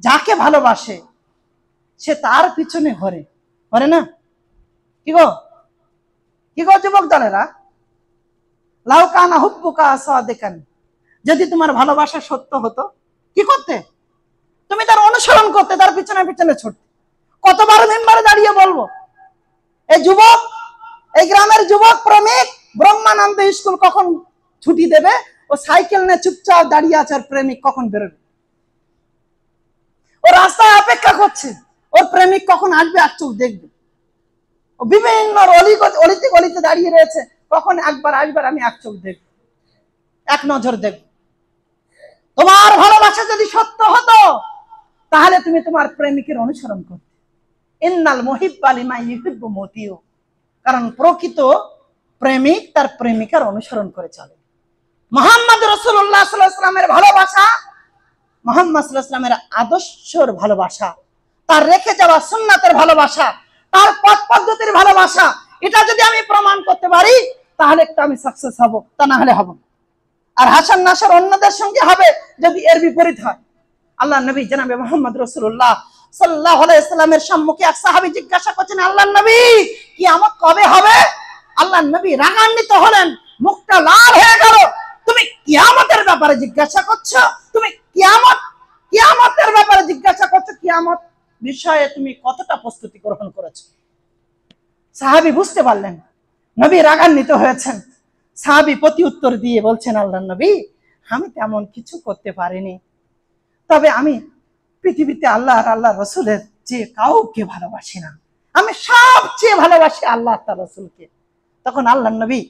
যাকে ভালোবাসে সে তার পিছনে ঘরে ঘরে না। কি গো, কি গো যুবক দলেরা, লাউ কানা হুব্বুকা সাদিকান, যদি তোমার ভালোবাসা সত্য হতো কি করতে? তুমি তার অনুসরণ করতে, তার পিছনে পিছনে ছুটতে। কতবার মেম্বারে দাঁড়িয়ে বলবো, এই যুবক, এই গ্রামের যুবক প্রেমিক ব্রহ্মানন্দ স্কুল কখন ছুটি দেবে, ও সাইকেল নিয়ে চুপচাপ দাঁড়িয়ে আছে, আর প্রেমিক কখন বেরোবে, ও রাস্তায় অপেক্ষা করছে ওর প্রেমিক কখন আসবে আর চোখ দেখবে। ও বিভিন্ন অলিতে গলিতে দাঁড়িয়ে রয়েছে, কখন একবার আসবার আমি এক চোখ দেখব, এক নজর দেখব। তোমার ভালোবাসা যদি সত্য হতো তাহলে তুমি তোমার প্রেমিকের অনুসরণ করতে। ইন্নাল মুহিব্বা লিমা ইউহিব্বু মুতিউ, কারণ প্রকৃত প্রেমিক তার প্রেমিকার অনুসরণ করে চলে। মুহাম্মদ রাসূলুল্লাহ সাল্লাল্লাহু আলাইহি ওয়াসাল্লামের ভালোবাসা, মুহাম্মদ সাল্লাল্লাহু আলাইহি ওয়াসাল্লামের আদর্শের ভালোবাসা, তার রেখে যাওয়া সুন্নাতের ভালোবাসা, তার পথ পদ্ধতির ভালোবাসা, এটা যদি আমি প্রমাণ করতে পারি তাহলে একটু আমি সাকসেস হব, তা না হলে হব। আর হাসান নাসার অন্যদের সঙ্গে হবে যদি এর বিপরীত হয়। আল্লাহ নবী জনাবে মুহাম্মদ রাসূলুল্লাহ সাল্লাল্লাহু আলাইহি ওয়াসাল্লামের সম্মুখে এক সাহাবী জিজ্ঞাসা করছেন, আল্লাহর নবী কিয়ামত কবে হবে? আল্লাহর নবী রাগান্বিত হলেন, মুখটা লাল হয়ে গেল। তুমি কিয়ামতের ব্যাপারে জিজ্ঞাসা করছো? তুমি কিয়ামতের ব্যাপারে জিজ্ঞাসা করছো? কিয়ামত বিষয়ে তুমি কতটা প্রস্তুতি গ্রহণ করেছো? সাহাবী বুঝতে পারলেন নবী রাগান্বিত হয়েছেন। সাহাবী প্রতি উত্তর দিয়ে বলছেন, আল্লাহর নবী আমি তেমন কিছু করতে পারিনি, তবে আমি পৃথিবীতে আল্লাহ আর আল্লাহ রসুলের চেয়ে কাউকে ভালোবাসি না, আমি সবচেয়ে ভালোবাসি আল্লাহ তার রসুলকে। তখন আল্লাহর নবী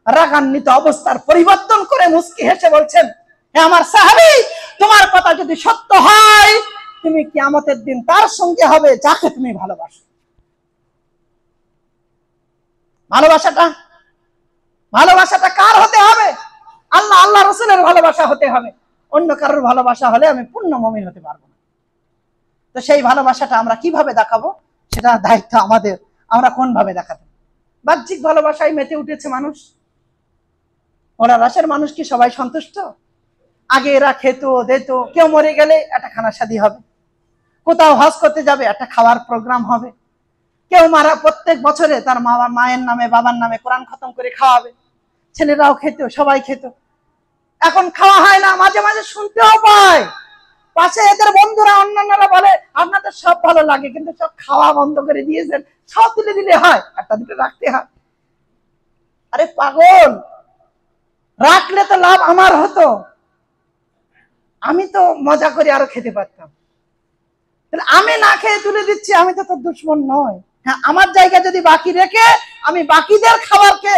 রাগান্বিত অবস্থার পরিবর্তন করে মুস্কি হেসে বলছেন, হে আমার সাহাবী, তোমার কথা যদি সত্য হয় তুমি কিয়ামতের দিন তার সঙ্গে হবে যাকে তুমি ভালোবাসো। ভালোবাসাটা কার হতে হবে? আল্লাহ আল্লাহ রসুলের ভালোবাসা হতে হবে। অন্য কারোর ভালোবাসা হলে আমি পূর্ণ মুমিন হতে পারবো না। তো সেই ভালোবাসাটা আমরা কিভাবে দেখাবো, সেটা দায়িত্ব আমাদের। আমরা কোন ভাবে দেখাবো? বাহ্যিক ভালোবাসায় মেতে উঠেছে মানুষ। ওরা রাশের মানুষ কি সবাই সন্তুষ্ট? আগে এরা খেত দিত, কেউ মরে গেলে একটা খানা শাদী হবে, কোথাও হজ করতে যাবে একটা খাওয়ার প্রোগ্রাম হবে, কেউ মারা প্রত্যেক বছরে তার মায়ের নামে বাবার নামে কোরআন খতম করে খাওয়াবে, ছেলেরাও খেত, সবাই খেত। এখন খাওয়া হয় না, মাঝে মাঝে শুনতেও পায় পাশে এদের বন্ধুরা অন্যান্যরা বলে আপনাদের সব ভালো লাগে কিন্তু সব খাওয়া বন্ধ করে দিয়েছেন, সব তুলে দিলে হয়, একটা দুটো রাখতে হয়। আরে পাগল, রাখলে তো লাভ আমার হতো, আমি তো মজা করে আরো খেতে পারতাম। তাহলে আমি না খেয়ে তুলে দিচ্ছি, আমি তো তোর দুশ্মন নয়। হ্যাঁ, আমার জায়গা যদি বাকি রেখে আমি বাকিদের খাবারকে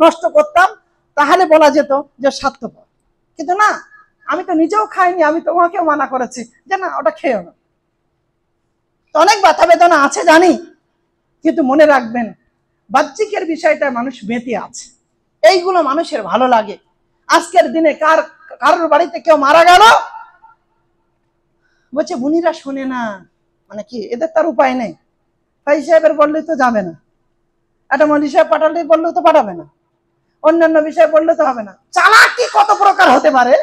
নষ্ট করতাম তাহলে বলা যেত যে স্বার্থপর। কিন্তু না, আমি তো নিজেও খাইনি, আমি তোমাকেও মানা করেছি যে না ওটা খেয়েও না। তো অনেক ব্যথা বেদনা আছে জানি, কিন্তু মনে রাখবেন বাহ্যিকের বিষয়টা মানুষ মেতে আছে, এইগুলো মানুষের ভালো লাগে। আজকের দিনে কারোর বাড়িতে কেউ মারা গেল, বলছে বুনিরা শোনে না, মানে কি এদের তার উপায় নেই, ভাই সাহেবের বললে তো যাবে না, একটা মলি সাহেব পাঠালে বললেও তো পাঠাবে না, অন্যান্য বিষয় বললে তো হবে না। চালাকি কত প্রকার হতে পারে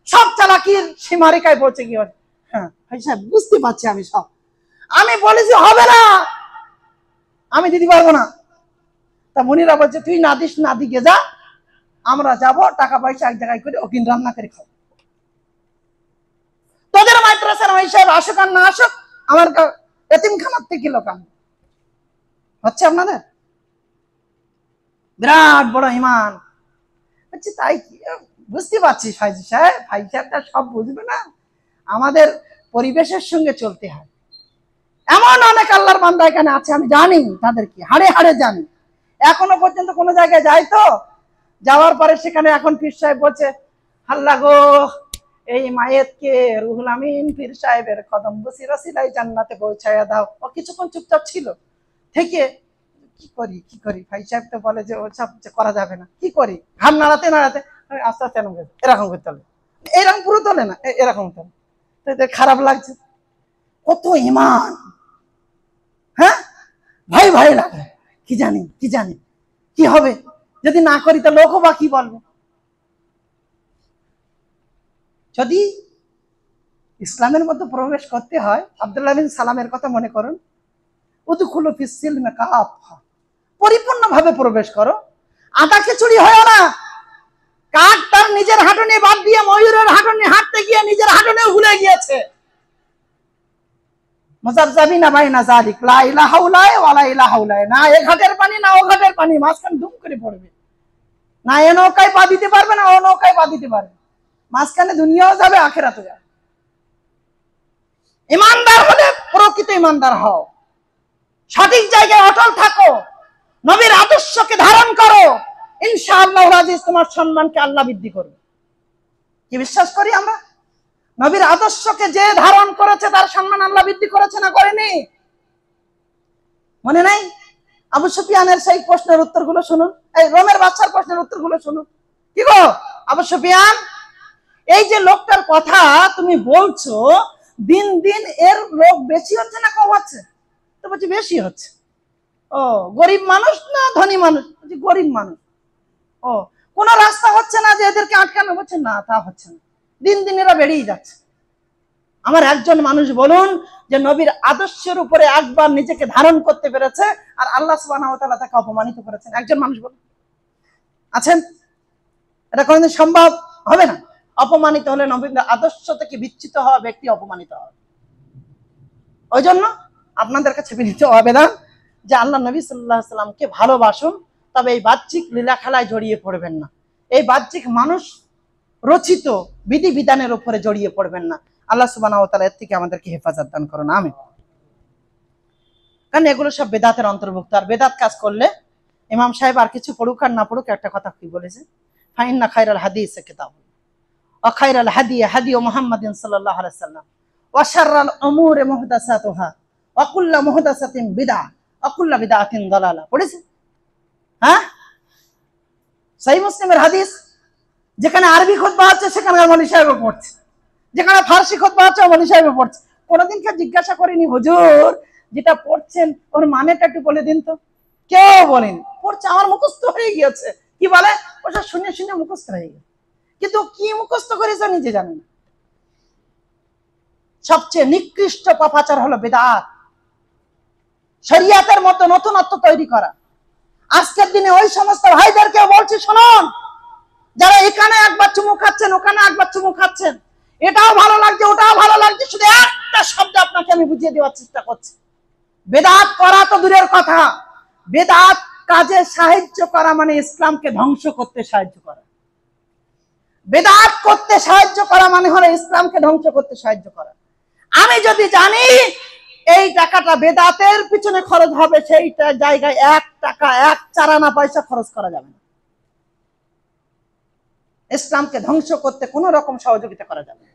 সব চালাকির সীমারেখায় পৌঁছে গিয়ে, হ্যাঁ ভাই সাহেব বুঝতে পারছি আমি সব, আমি বলেছি হবে না, আমি দিতে পারবো না। তা মনিরা বলছে তুই না দিস না দিকে যা, আমরা যাব টাকা পয়সা এক জায়গায় করে ওকিন রান্না করে খাবো, তোদের মাদ্রাসার ভাই সাহেব আসুক আর না আসুক, আমার এতিমখানার থেকে লোক আনবে। হচ্ছে আপনাদের বিরাট বড় ইমান হচ্ছে, তাই কি বুঝতে পারছি ফাইজি সাহেব, ভাই সাহেবটা সব বুঝবে না, আমাদের পরিবেশের সঙ্গে চলতে হয়। এমন অনেক আল্লাহর বান্দা এখানে আছে, আমি জানি তাদেরকে হাড়ে হাড়ে জানি, এখনো পর্যন্ত কোনো জায়গায় যাই তো, যাওয়ার পরে সেখানে এখন পীর সাহেব বলছে আল্লাহ গো এই মায়েতকে রুহুল আমিন পীর সাহেবের কদম বসি রাসিলাই জান্নাতে পৌঁছায়া দাও। ও কিছুক্ষণ চুপচাপ ছিল, থেকে কি করি ভাই সাহেব তো বলে যে ওসব করা যাবে না, কি করি, ঘাম নাড়াতে নাড়াতে আস্তে আস্তে এরকম করতে হবে, এরকম পুরো তোলে না, এরকম তোলে, খারাপ লাগছে। কত ইমান, হ্যাঁ ভাই ভাই লাগে, কি জানি কি হবে যদি না করি, তো লোকও বা কি বলবে। যদি ইসলামের মধ্যে প্রবেশ করতে হয়, আব্দুল্লাহ বিন সালামের কথা মনে করুন, উদখুলু ফিস সিলমি কাফা, পরিপূর্ণভাবে প্রবেশ করো, আদা খিচুড়ি হয় না। কাক তার নিজের হাঁটুনি বাদ দিয়ে ময়ূরের হাঁটুনি হাঁটতে গিয়ে নিজের হাঁটুনি ভুলে গিয়েছে। মুযাবযাবিনা বাইনা যালিক লা ইলাহা ইল্লাল্লাহ ওয়া লা ইলাহা ইল্লাল্লাহ, না এ ঘাটের পানি না ও ঘাটের পানি, মাঝখানে দুম করে পড়বে, না এ নৌকায় পা দিতে পারবে না ও নৌকায় পা দিতে পারবে, মাঝখানে দুনিয়াও যাবে আখিরাতও যাবে। ইমানদার হলে প্রকৃত ইমানদার হও, সঠিক জায়গায় অটল থাকো, নবীর আদর্শকে ধারণ করো, ইনশাআল্লাহ আজিজ তোমার সম্মানকে আল্লাহ বৃদ্ধি করবে। কি বিশ্বাস করি আমরা, নবীর আদর্শকে যে ধারণ করেছে তার সম্মান আল্লাহ বৃদ্ধি করেছে না করেনি? মনে নাই আবু সুফিয়ানের সেই প্রশ্নের উত্তরগুলো শুনুন, এই রোমের বাদশার প্রশ্নের উত্তরগুলো শুনুন। কি গো আবু সুফিয়ান, এই যে লোকটার কথা তুমি বলছো, দিন দিন এর লোক বেশি হচ্ছে না কম হচ্ছে? তো বলছি বেশি হচ্ছে। ও গরিব মানুষ না ধনী মানুষ? বলছি গরিব মানুষ। ও কোন রাস্তা হচ্ছে না যে এদেরকে আটকানো? বলছে না তা হচ্ছে না, দিন দিন এরা বেড়েই যাচ্ছে। আমার একজন মানুষ বলুন যে নবীর আদর্শের উপরে একবার নিজেকে ধারণ করতে পেরেছে আর আল্লাহ সুবহানাহু ওয়া তাআলা তাকে অপমানিত করেছেন? একজন মানুষ বলুন আছেন? এটা কোনদিন সম্ভব হবে না। অপমানিত হলে নবীর আদর্শ থেকে বিচ্যুত হওয়া ব্যক্তি অপমানিত হবে। ওই জন্য আপনাদের কাছে বিনীত আবেদন যে আল্লাহ নবী সাল্লাল্লাহু আলাইহি সাল্লামকে ভালোবাসুন, তবে এই বাহ্যিক লীলা খেলায় জড়িয়ে পড়বেন না, এই বাহ্যিক মানুষ রচিত বিধি বিধানের উপরে জড়িয়ে পড়বেন না। আল্লাহ সুবহানাহু ওয়া তাআলা এর থেকে আমাদেরকে হেফাজত দান করুন, আমিন। কারণ এগুলো সব বেদাতের অন্তর্ভুক্ত, আর বেদাত কাজ করলে ইমাম সাহেব আর কিছু পড়ুক আর না পড়ুক, একটা কথা কি বলেছে, ফাইন্না খায়রাল হাদিস কিতাবুল্লাহ ওয়া খায়রাল হাদি হাদি মুহাম্মাদিন সাল্লাল্লাহু আলাইহি ওয়াসাল্লাম ওয়া শাররাল উমুরি মুহদাসাতুহা ওয়া কুল্লু মুহদাসাতিন বিদআহ ওয়া কুল্লু বিদআতিন দালালা। পড়েছে? হ্যাঁ, সহিহ মুসলিমের হাদিস। যেখানে আরবি খুতবা হচ্ছে সেখানে মৌলভী সাহেব পড়ছে, যেখানে ফারসি খুতবা হচ্ছে মৌলভী সাহেব পড়ছে। কোনোদিনকে জিজ্ঞাসা করিনি হুজুর যেটা পড়ছেন ওর মানেটা একটু বলে দিন তো? কেউ বলেনি, পড়ছে আমার মুখস্থ হয়ে গিয়েছে। কি বলে? ওটা শুনে শুনে মুখস্থ হয়ে গেছে, কিন্তু কি মুখস্থ করেছে নিজে জানে না। সবচেয়ে নিকৃষ্ট পাপাচার হলো বেদাত, শরিয়াতের মতো নতুনত্ব তৈরি করা। আজকের দিনে ওই সমস্ত ভাইদেরকে বলছি শুনুন, যারা এখানে একবার চুমু খাচ্ছেন ওখানে একবার চুমু খাচ্ছেন, এটাও ভালো লাগছে ওটাও ভালো লাগছে, শুধু একটা শব্দ আপনাকে আমি বুঝিয়ে দেওয়ার চেষ্টা করছি। বেদাত করা তো দূরের কথা, বেদাত কাজে সাহায্য করা মানে ইসলামকে ধ্বংস করতে সাহায্য করা। বেদাত করতে সাহায্য করা মানে হলো ইসলামকে ধ্বংস করতে সাহায্য করা। আমি যদি জানি এই টাকাটা বেদাতের পিছনে খরচ হবে, সেইটা জায়গায় 1 টাকা 1 চারানা পয়সা খরচ করা যাবে না। ইসলামকে ধ্বংস করতে কোন রকম সহযোগিতা করা যাবে না।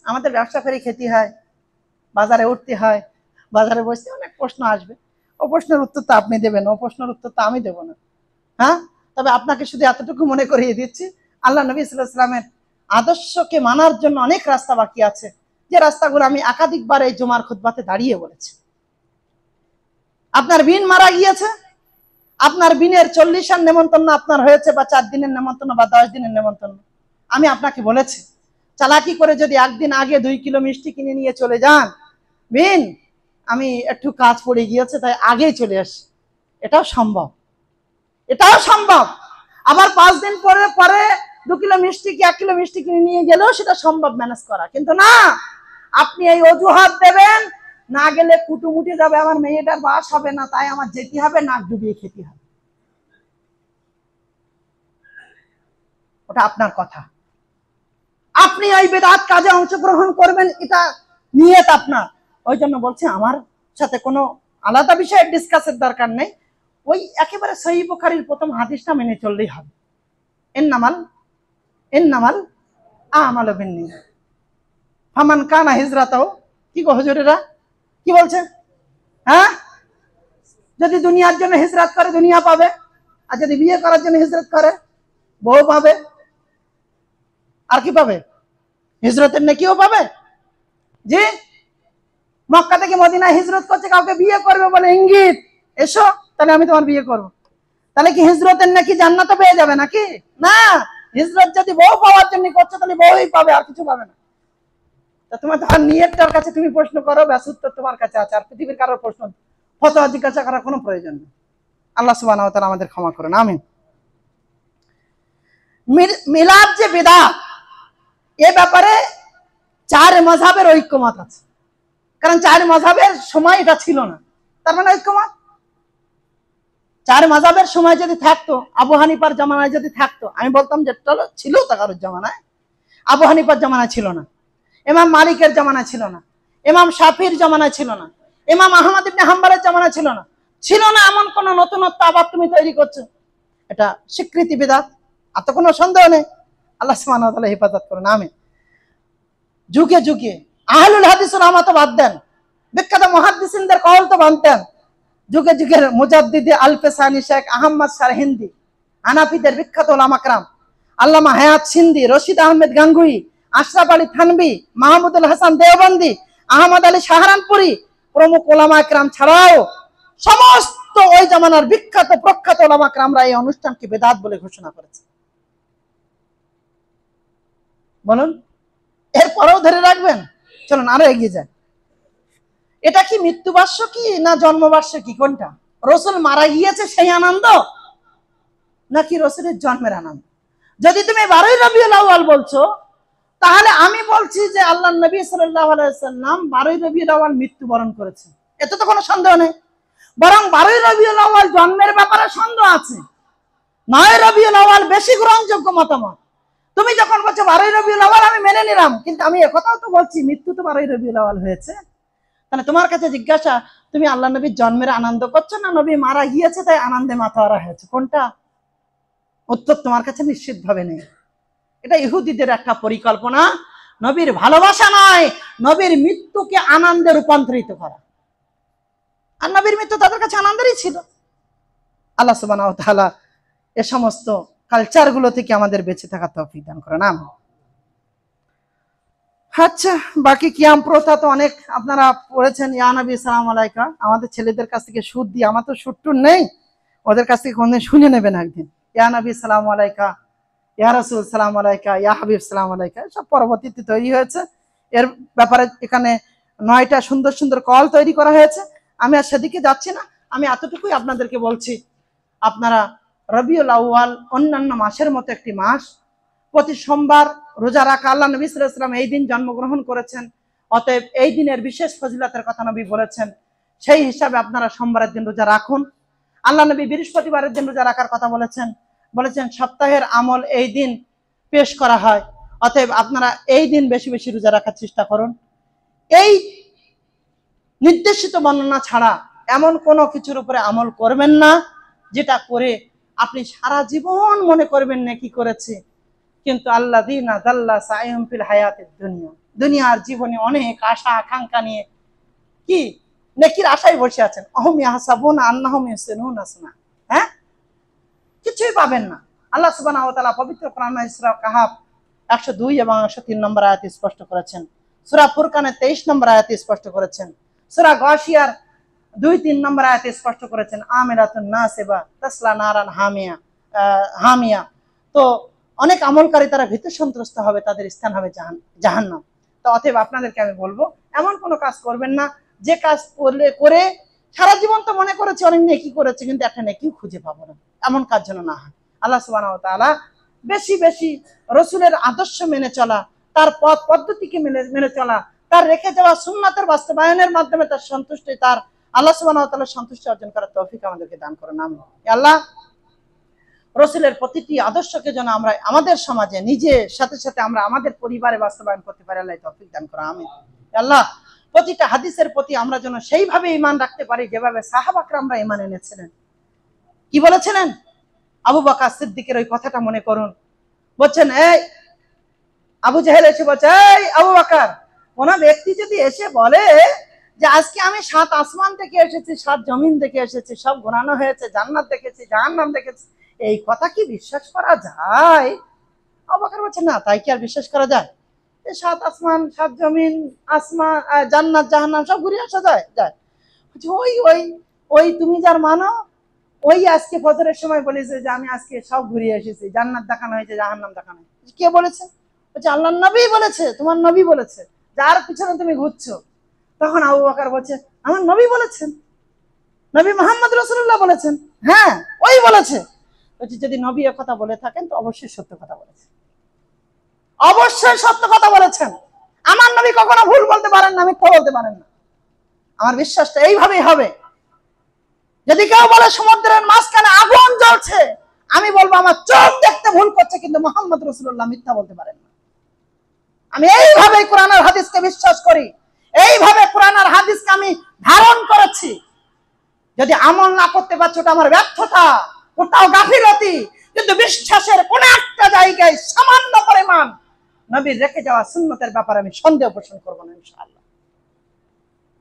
আমাদের ব্যবসা করে খেতে হয়, বাজারে উঠতে হয়, বাজারে বসতে অনেক প্রশ্ন আসবে, ও প্রশ্নের উত্তর তো আপনি দেবেন, ও প্রশ্নের উত্তর তো আমি দেবো না। হ্যাঁ, তবে আপনাকে শুধু এতটুকু মনে করিয়ে দিচ্ছি, আল্লাহ নবী সাল্লাল্লাহু আলাইহি ওয়াসাল্লামের আদর্শকে মানার জন্য অনেক রাস্তা বাকি আছে, যে রাস্তাগুলো আমি একাধিকবার এই জুমার খুতবাতে দাঁড়িয়ে বলেছি। আপনার বিন মারা গিয়েছে, আপনার বিনের 40-এর নেমন্তন্ন আপনার হয়েছে, বা 4 দিনের নেমন্তন্ন বা 10 দিনের নেমন্তন্ন, আমি আপনাকে বলেছি চালাকি করে যদি একদিন আগে 2 কিলো মিষ্টি কিনে নিয়ে চলে যান, বিন আমি একটু কাজ পড়ে গিয়েছে তাই আগেই চলে আসি, এটাও সম্ভব, এটাও সম্ভব। আবার 5 দিন পরে পরে 2 কিলো মিষ্টি কি 1 কিলো মিষ্টি কিনে নিয়ে গেলেও সেটা সম্ভব ম্যানেজ করা। কিন্তু না, আপনি এই অজুহাত দেবেন, না গেলে কুটুমুটি যাবে, আমার মেয়েটার বাস হবে না, তাই আমার যেতে হবে, নাক ডুবিয়ে খেতে হবে। ওটা আপনার কথা, আপনি ওই বেদাত কাজে অংশগ্রহণ করবেন, এটা নিয়ত আপনার। ওই জন্য বলছি আমার সাথে কোনো আলাদা বিষয়ে ডিসকাসের দরকার নেই, ওই একেবারে সহিহ বুখারীর প্রথম হাদিসটা মেনে চললেই হবে। ইন্নামাল আমালু বিন্নিয়াত ফামান কানা হিজরাতাহু, কি গো হুজুরেরা কি বলছে? হ্যাঁ, যদি দুনিয়ার জন্য হিজরত করে দুনিয়া পাবে, আর যদি বিয়ে করার জন্য হিজরত করে বউ পাবে, আর কি পাবে? হিজরতের নেকিও পাবে। জি, মক্কা থেকে মদিনায় হিজরত করছে, কাউকে বিয়ে করবে বলে ইঙ্গিত, এসো তাহলে আমি তোমার বিয়ে করব, তাহলে কি হিজরতের নাকি জান্নাত পেয়ে যাবে নাকি? না, হিজরত যদি বউ পাওয়ার জন্য করছো তাহলে বউই পাবে, আর কিছু পাবে না। তা তোমার তার নিয়তটার কাছে তুমি প্রশ্ন করো, ব্যাস উত্তর তোমার কাছে আছে, আর পৃথিবীর কারোর প্রশ্ন ফতোয়া জিজ্ঞাসা করার কোনো প্রয়োজন নেই। আল্লাহ সুবহানাহু ওয়া তাআলা আমাদের ক্ষমা করেন, আমিন। মিলাদ যে বিদআত, এ ব্যাপারে 4 মাযহাবের ঐক্যমত আছে, কারণ 4 মাযহাবের সময় এটা ছিল না, তার মানে ঐক্যমত। 4 মাযহাবের সময় যদি থাকতো, আবু হানিফার জামানায় যদি থাকতো, আমি বলতাম যে চলো ছিল তাকারুর জামানায়, আবু হানিফার জামানায় ছিল না, ইমাম মালিকের জামানায় ছিল না, ইমাম শাফির জামানায় ছিল না, ইমাম আহমদ ইবনে হাম্বলের জামানায় ছিল না, ছিল না এমন কোন নতুনত্ব আবার তুমি তৈরি করছো, এটা স্বীকৃতি বিদআত, আর তো কোনো সন্দেহ নেই। আল্লাহ সুবহানাহু ওয়া তাআলা হেফাজত করেন, আমিন। যুগে যুগে আহলুল হাদিসের আমত বাদ দেন, বিখ্যাত মুহাদ্দিসিনদের কওল তো মানতেন, যুগে যুগের মুজাদ্দিদে আল-ফেসানি শেখ আহমদ সারহিন্দি, হানাফিদের বিখ্যাত উলামা کرام, আল্লামা হায়াত সিন্ধি, রশিদ আহমেদ গাঙ্গুই, আশরাফ আলী থানভী, মাহমুদুল হাসান দেওবন্দি, আহমদ আলী সাহারানপুরি প্রমুখ উলামা کرام ছাড়াও সমস্ত ওই জামানার বিখ্যাত প্রখ্যাত উলামা کرامরা এই অনুষ্ঠানকে বিদআত বলে ঘোষণা করেছে। বলুন, এরপরেও ধরে রাখবেন? চলুন আরো এগিয়ে যান। এটা কি মৃত্যুবার্ষিকী না জন্মবার্ষিকী, কোনটা? রাসূল মারা গিয়েছে সেই আনন্দ, নাকি রাসূলের জন্মের আনন্দ? যদি তুমি 12ই রবিউল আউয়াল বলছো, তাহলে আমি বলছি যে আল্লাহর নবী সাল্লাল্লাহু আলাইহি ওয়াসাল্লাম 12ই রবিউল আউয়াল মৃত্যুবরণ করেছেন, এতে তো কোনো সন্দেহ নেই। বরং 12ই রবিউল আউয়াল জন্মের ব্যাপারে সন্দেহ আছে, 9ই রবিউল আউয়াল বেশি গ্রহণযোগ্য মতামত। তুমি যখন বলছো 12ই রবিউল আউয়াল আমি মেনে নিলাম, কিন্তু আমি একথাও তো বলছি মৃত্যু তো 12ই রবিউল আউয়াল হয়েছে। তাহলে তোমার কাছে জিজ্ঞাসা, তুমি আল্লাহ নবীর জন্মের আনন্দ করছো না নবী মারা গিয়েছে তাই আনন্দে মাতোয়ারা হয়েছে, কোনটা? উত্তর তোমার কাছে নিশ্চিতভাবে নেই। এটা ইহুদিদের একটা পরিকল্পনা, নবীর ভালোবাসা নয়, নবীর মৃত্যুকে আনন্দে রূপান্তরিত করা। আর নবীর মৃত্যু তাদের কাছে আনন্দেরই ছিল। আল্লাহ সুবহানাহু ওয়া তাআলা এ সমস্ত কালচার গুলো থেকে আমাদের বেঁচে থাকার তৌফিক দান করেন, আমিন। আচ্ছা, বাকি কিয়াম প্রথা তো অনেক আপনারা পড়েছেন, ইয়া নবী সালাম আলাইকা, আমাদের ছেলেদের কাছ থেকে সুদ দিয়ে, আমার তো সুদ টুর নেই, ওদের কাছ থেকে কোনদিন শুনে নেবেন একদিন, ইয়া নবী সালাম আলাইকা, ইয়া রাসূল সালাম আলাইকা, ইয়া হাবিব সালাম আলাইকা, সব পরবর্তীতে তৈরি হয়েছে। এর ব্যাপারে এখানে 9টা সুন্দর সুন্দর কল তৈরি করা হয়েছে, আমি আর সেদিকে যাচ্ছি না। আমি এতটুকুই আপনাদেরকে বলছি, আপনারা রবিউল আউয়াল অন্যান্য মাসের মতো একটি মাস, প্রতি সোমবার রোজা রাখা, আল্লাহ নবী সাল্লাল্লাহু আলাইহি ওয়াসাল্লাম এই দিন জন্মগ্রহণ করেছেন, অতএব এই দিনের বিশেষ ফজিলতের কথা নবী বলেছেন, সেই হিসাবে আপনারা সোমবারের দিন রোজা রাখুন। আল্লাহ নবী বৃহস্পতিবারের দিন রোজা রাখার কথা বলেছেন, সপ্তাহের আমল এই দিন পেশ করা হয়, অতএব আপনারা এই দিন বেশি বেশি রোজা রাখার চেষ্টা করুন। এই নির্দেশিত বর্ণনা ছাড়া এমন কোনো কিছুর উপরে আমল করবেন না যেটা করে আপনি সারা জীবন মনে করবেন নেকি করেছে, কিন্তু আল্লাযীনা যাল্লা সাইহুম ফিল হায়াতিদ দুনিয়া, দুনিয়ার জীবনে অনেক আশা আকাঙ্ক্ষা নিয়ে কি নেকির আশায় বসে আছেন, আহুম ইয়াহসাবুনা আন্নাহুম ইহসিনুনা সুনা, হ্যাঁ, কিছুই পাবেন না। আল্লাহ সুবহানাহু ওয়া তাআলা পবিত্র কোরআনে সূরা কাহাফ 102 এবং 103 নম্বর আয়াতে স্পষ্ট করেছেন, সূরা ফুরকানের 23 নম্বর আয়াতে স্পষ্ট করেছেন, সূরা গাশিয়ার 2-3 নম্বর আয়াতে স্পষ্ট করেছেন, আমিরাতুন নাসিবা তাসলা নারান হামিয়া হামিয়া। তো অনেক আমলকারী তারা ভীত সন্ত্রস্ত হবে, তাদের স্থান হবে জাহান্নাম। তো অতএব আপনাদেরকে আমি বলবো, এমন কোনো কাজ করবেন না যে কাজ করে সারা জীবন তো মনে করেছে অনেক নেকি করেছে, কিন্তু একটা নেকিও খুঁজে পাবো না, এমন কাজ যেন না হয়। আল্লাহ সুবহানাহু ওয়া তাআলা বেশি বেশি রসুলের আদর্শ মেনে চলা, তার পথ পদ্ধতিকে মেনে চলা, তার রেখে যাওয়া সুন্নাতের বাস্তবায়নের মাধ্যমে তার সন্তুষ্টি, তার আল্লাহ সুবহানাহু ওয়া তাআলার সন্তুষ্টি অর্জন করার তৌফিক আমাদেরকে দান করুন, আমিন। আল্লাহ রসুলের প্রতিটি আদর্শকে যেন আমরা আমাদের সমাজে নিজের সাথে সাথে আমরা আমাদের পরিবারে বাস্তবায়ন করতে পারি, আল্লাহ তৌফিক দান করুন, আমিন। আল্লাহ প্রতিটা হাদিসের প্রতি আমরা যেন সেইভাবে ঈমান রাখতে পারি যেভাবে সাহাবা কেরামরা ঈমান এনেছিলেন। কি বলেছিলেন? আবু বকর সিদ্দিকের ওই কথাটা মনে করুন, বলছেন, এই আবু জাহেল এসে বলছে, এই আবু বকর, কোন ব্যক্তি যদি এসে বলে যে আজকে আমি 7 আসমান থেকে এসেছি, 7 জমিন থেকে এসেছি, সব ঘোরানো হয়েছে, জান্নাত দেখেছি, জাহান্নাম দেখেছি, এই কথা কি বিশ্বাস করা যায়? আবু বকর বলছে, না, তাই কি আর বিশ্বাস করা যায়? 7 আসমান, 7 জমিন, আসমান, জান্নাত, জাহান্নাম সব ঘুরে আসা যায়? যায়। ওই ওই ওই তুমি যার মানো, ওই আজকে ফজরের সময় বলেছে যে আমি আজকে সব ঘুরিয়ে এসেছি, জান্নাত দেখানো হয়েছে, জাহান্নাম দেখানো হয়েছে। কে বলেছে? বলছে আল্লাহর নবী বলেছে, তোমার নবী বলেছে, যার পিছনে তুমি ঘুরছো। তখন আবু বকর বলছে, আমার নবী বলেছেন, নবী মুহাম্মদ রাসূলুল্লাহ বলেছেন। হ্যাঁ, ওই বলেছে। বলছে যদি নবী এ কথা বলে থাকেন তো অবশ্যই সত্য কথা বলেছে, অবশ্যই সত্য কথা বলেছেন। আমার নবী কখনো ভুল বলতে পারেন না, মিথ্যা বলতে পারেন না। আমার বিশ্বাসটা এইভাবেই হবে। যদি কেউ বলে সমুদ্রের মাঝখানে আগুন জ্বলছে, আমি বলবো আমার চোখ দেখতে ভুল করছে, কিন্তু মুহাম্মদ রাসূলুল্লাহ মিথ্যা বলতে পারেন না। আমি এইভাবে কোরআন আর হাদিসকে বিশ্বাস করি, এইভাবে কোরআন আর হাদিসকে আমি ধারণ করেছি। যদি আমল না করতে পারছো, ওটা আমার ব্যর্থতা, ওটাও গাফিলতি, কিন্তু বিশ্বাসের কোন একটা জায়গায় সামান্য পরিমাণ নবীর রেখে যাওয়া সুন্নতের ব্যাপারে আমি সন্দেহ পোষণ করবো না, ইনশাআল্লাহ।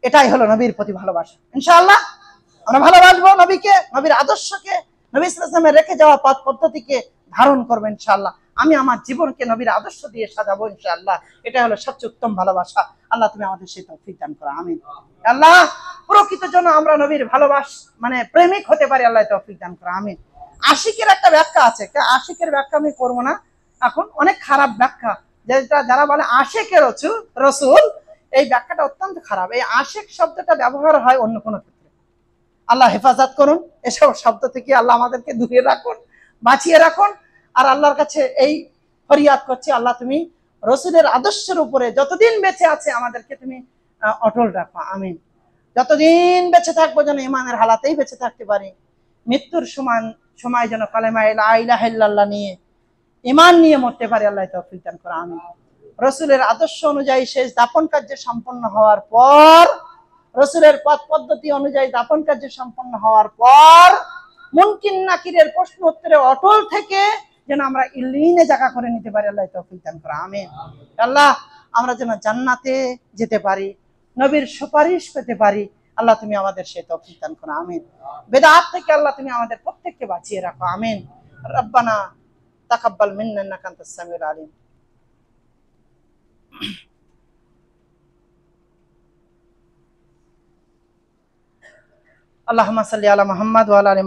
এটাই হলো নবীর প্রতি ভালোবাসা। ইনশাআল্লাহ আমরা ভালোবাসবো নবীকে, নবীর আদর্শকে, নবী সাল্লাল্লাহু আলাইহি ওয়াসাল্লামের রেখে যাওয়া পথ পদ্ধতিকে ধারণ করবো, ইনশাআল্লাহ। আমি আমার জীবনকে নবীর আদর্শ দিয়ে সাজাবো, ইনশাআল্লাহ। এটা হলো সবচেয়ে উত্তম ভালোবাসা। আল্লাহ তুমি আমাদের সেই তৌফিক দান করো, আমিন। আল্লাহ প্রকৃত জন্য আমরা নবীর মানে প্রেমিক হতে পারি, আল্লাহ তৌফিক দান করো, আমিন। আশিকের একটা ব্যাখ্যা আছে, আশিকের ব্যাখ্যা আমি করবো না এখন, অনেক খারাপ ব্যাখ্যা, যেটা যারা বলে আশিকের রসুল, এই ব্যাখ্যাটা অত্যন্ত খারাপ। এই আশিক শব্দটা ব্যবহার হয় অন্য কোনো ক্ষেত্রে। আল্লাহ হেফাজত করুন এসব শব্দ থেকে, আল্লাহ আমাদেরকে দূরে রাখুন, বাঁচিয়ে রাখুন। আর আল্লাহর কাছে এই ফরিয়াদ করছি, আল্লাহ তুমি রসুলের আদর্শের উপরে যতদিন বেঁচে আছে আমাদেরকে তুমি অটল রাখো, আমিন। যতদিন বেঁচে থাকবো যেন ইমানের হালাতেই বেঁচে থাকতে পারি, মৃত্যুর সময় যেন কালেমা লা ইলাহা ইল্লাল্লাহ নিয়ে, ইমান নিয়ে মরতে পারি, আল্লাহ তৌফিক দান করো, আমিন। রসুলের আদর্শ অনুযায়ী শেষ দাফন কার্য সম্পন্ন হওয়ার পর, রসুলের পথ পদ্ধতি অনুযায়ী দাফন কার্য সম্পন্ন হওয়ার পর মুনকির নাকিরের প্রশ্ন উত্তরে অটল থেকে যেন আমরা ইল্লিনে জায়গা করে নিতে পারি, আল্লাহ তৌফিক দান করো, আমিন। আল্লাহ আমরা যেন জান্নাতে যেতে পারি, নবীর সুপারিশ পেতে পারি, আল্লাহ তুমি আমাদের সেই তৌফিক দান করো, আমিন। বিদআত থেকে আল্লাহ তুমি আমাদের প্রত্যেককে বাঁচিয়ে রাখো, আমিন। রব্বানা তাকাব্বাল মিন্না ইন্নাকা আনতাস সামিউল আলিম। আল্লাহুম্মা সাল্লি আলা মুহাম্মাদ ওয়া আলা আলি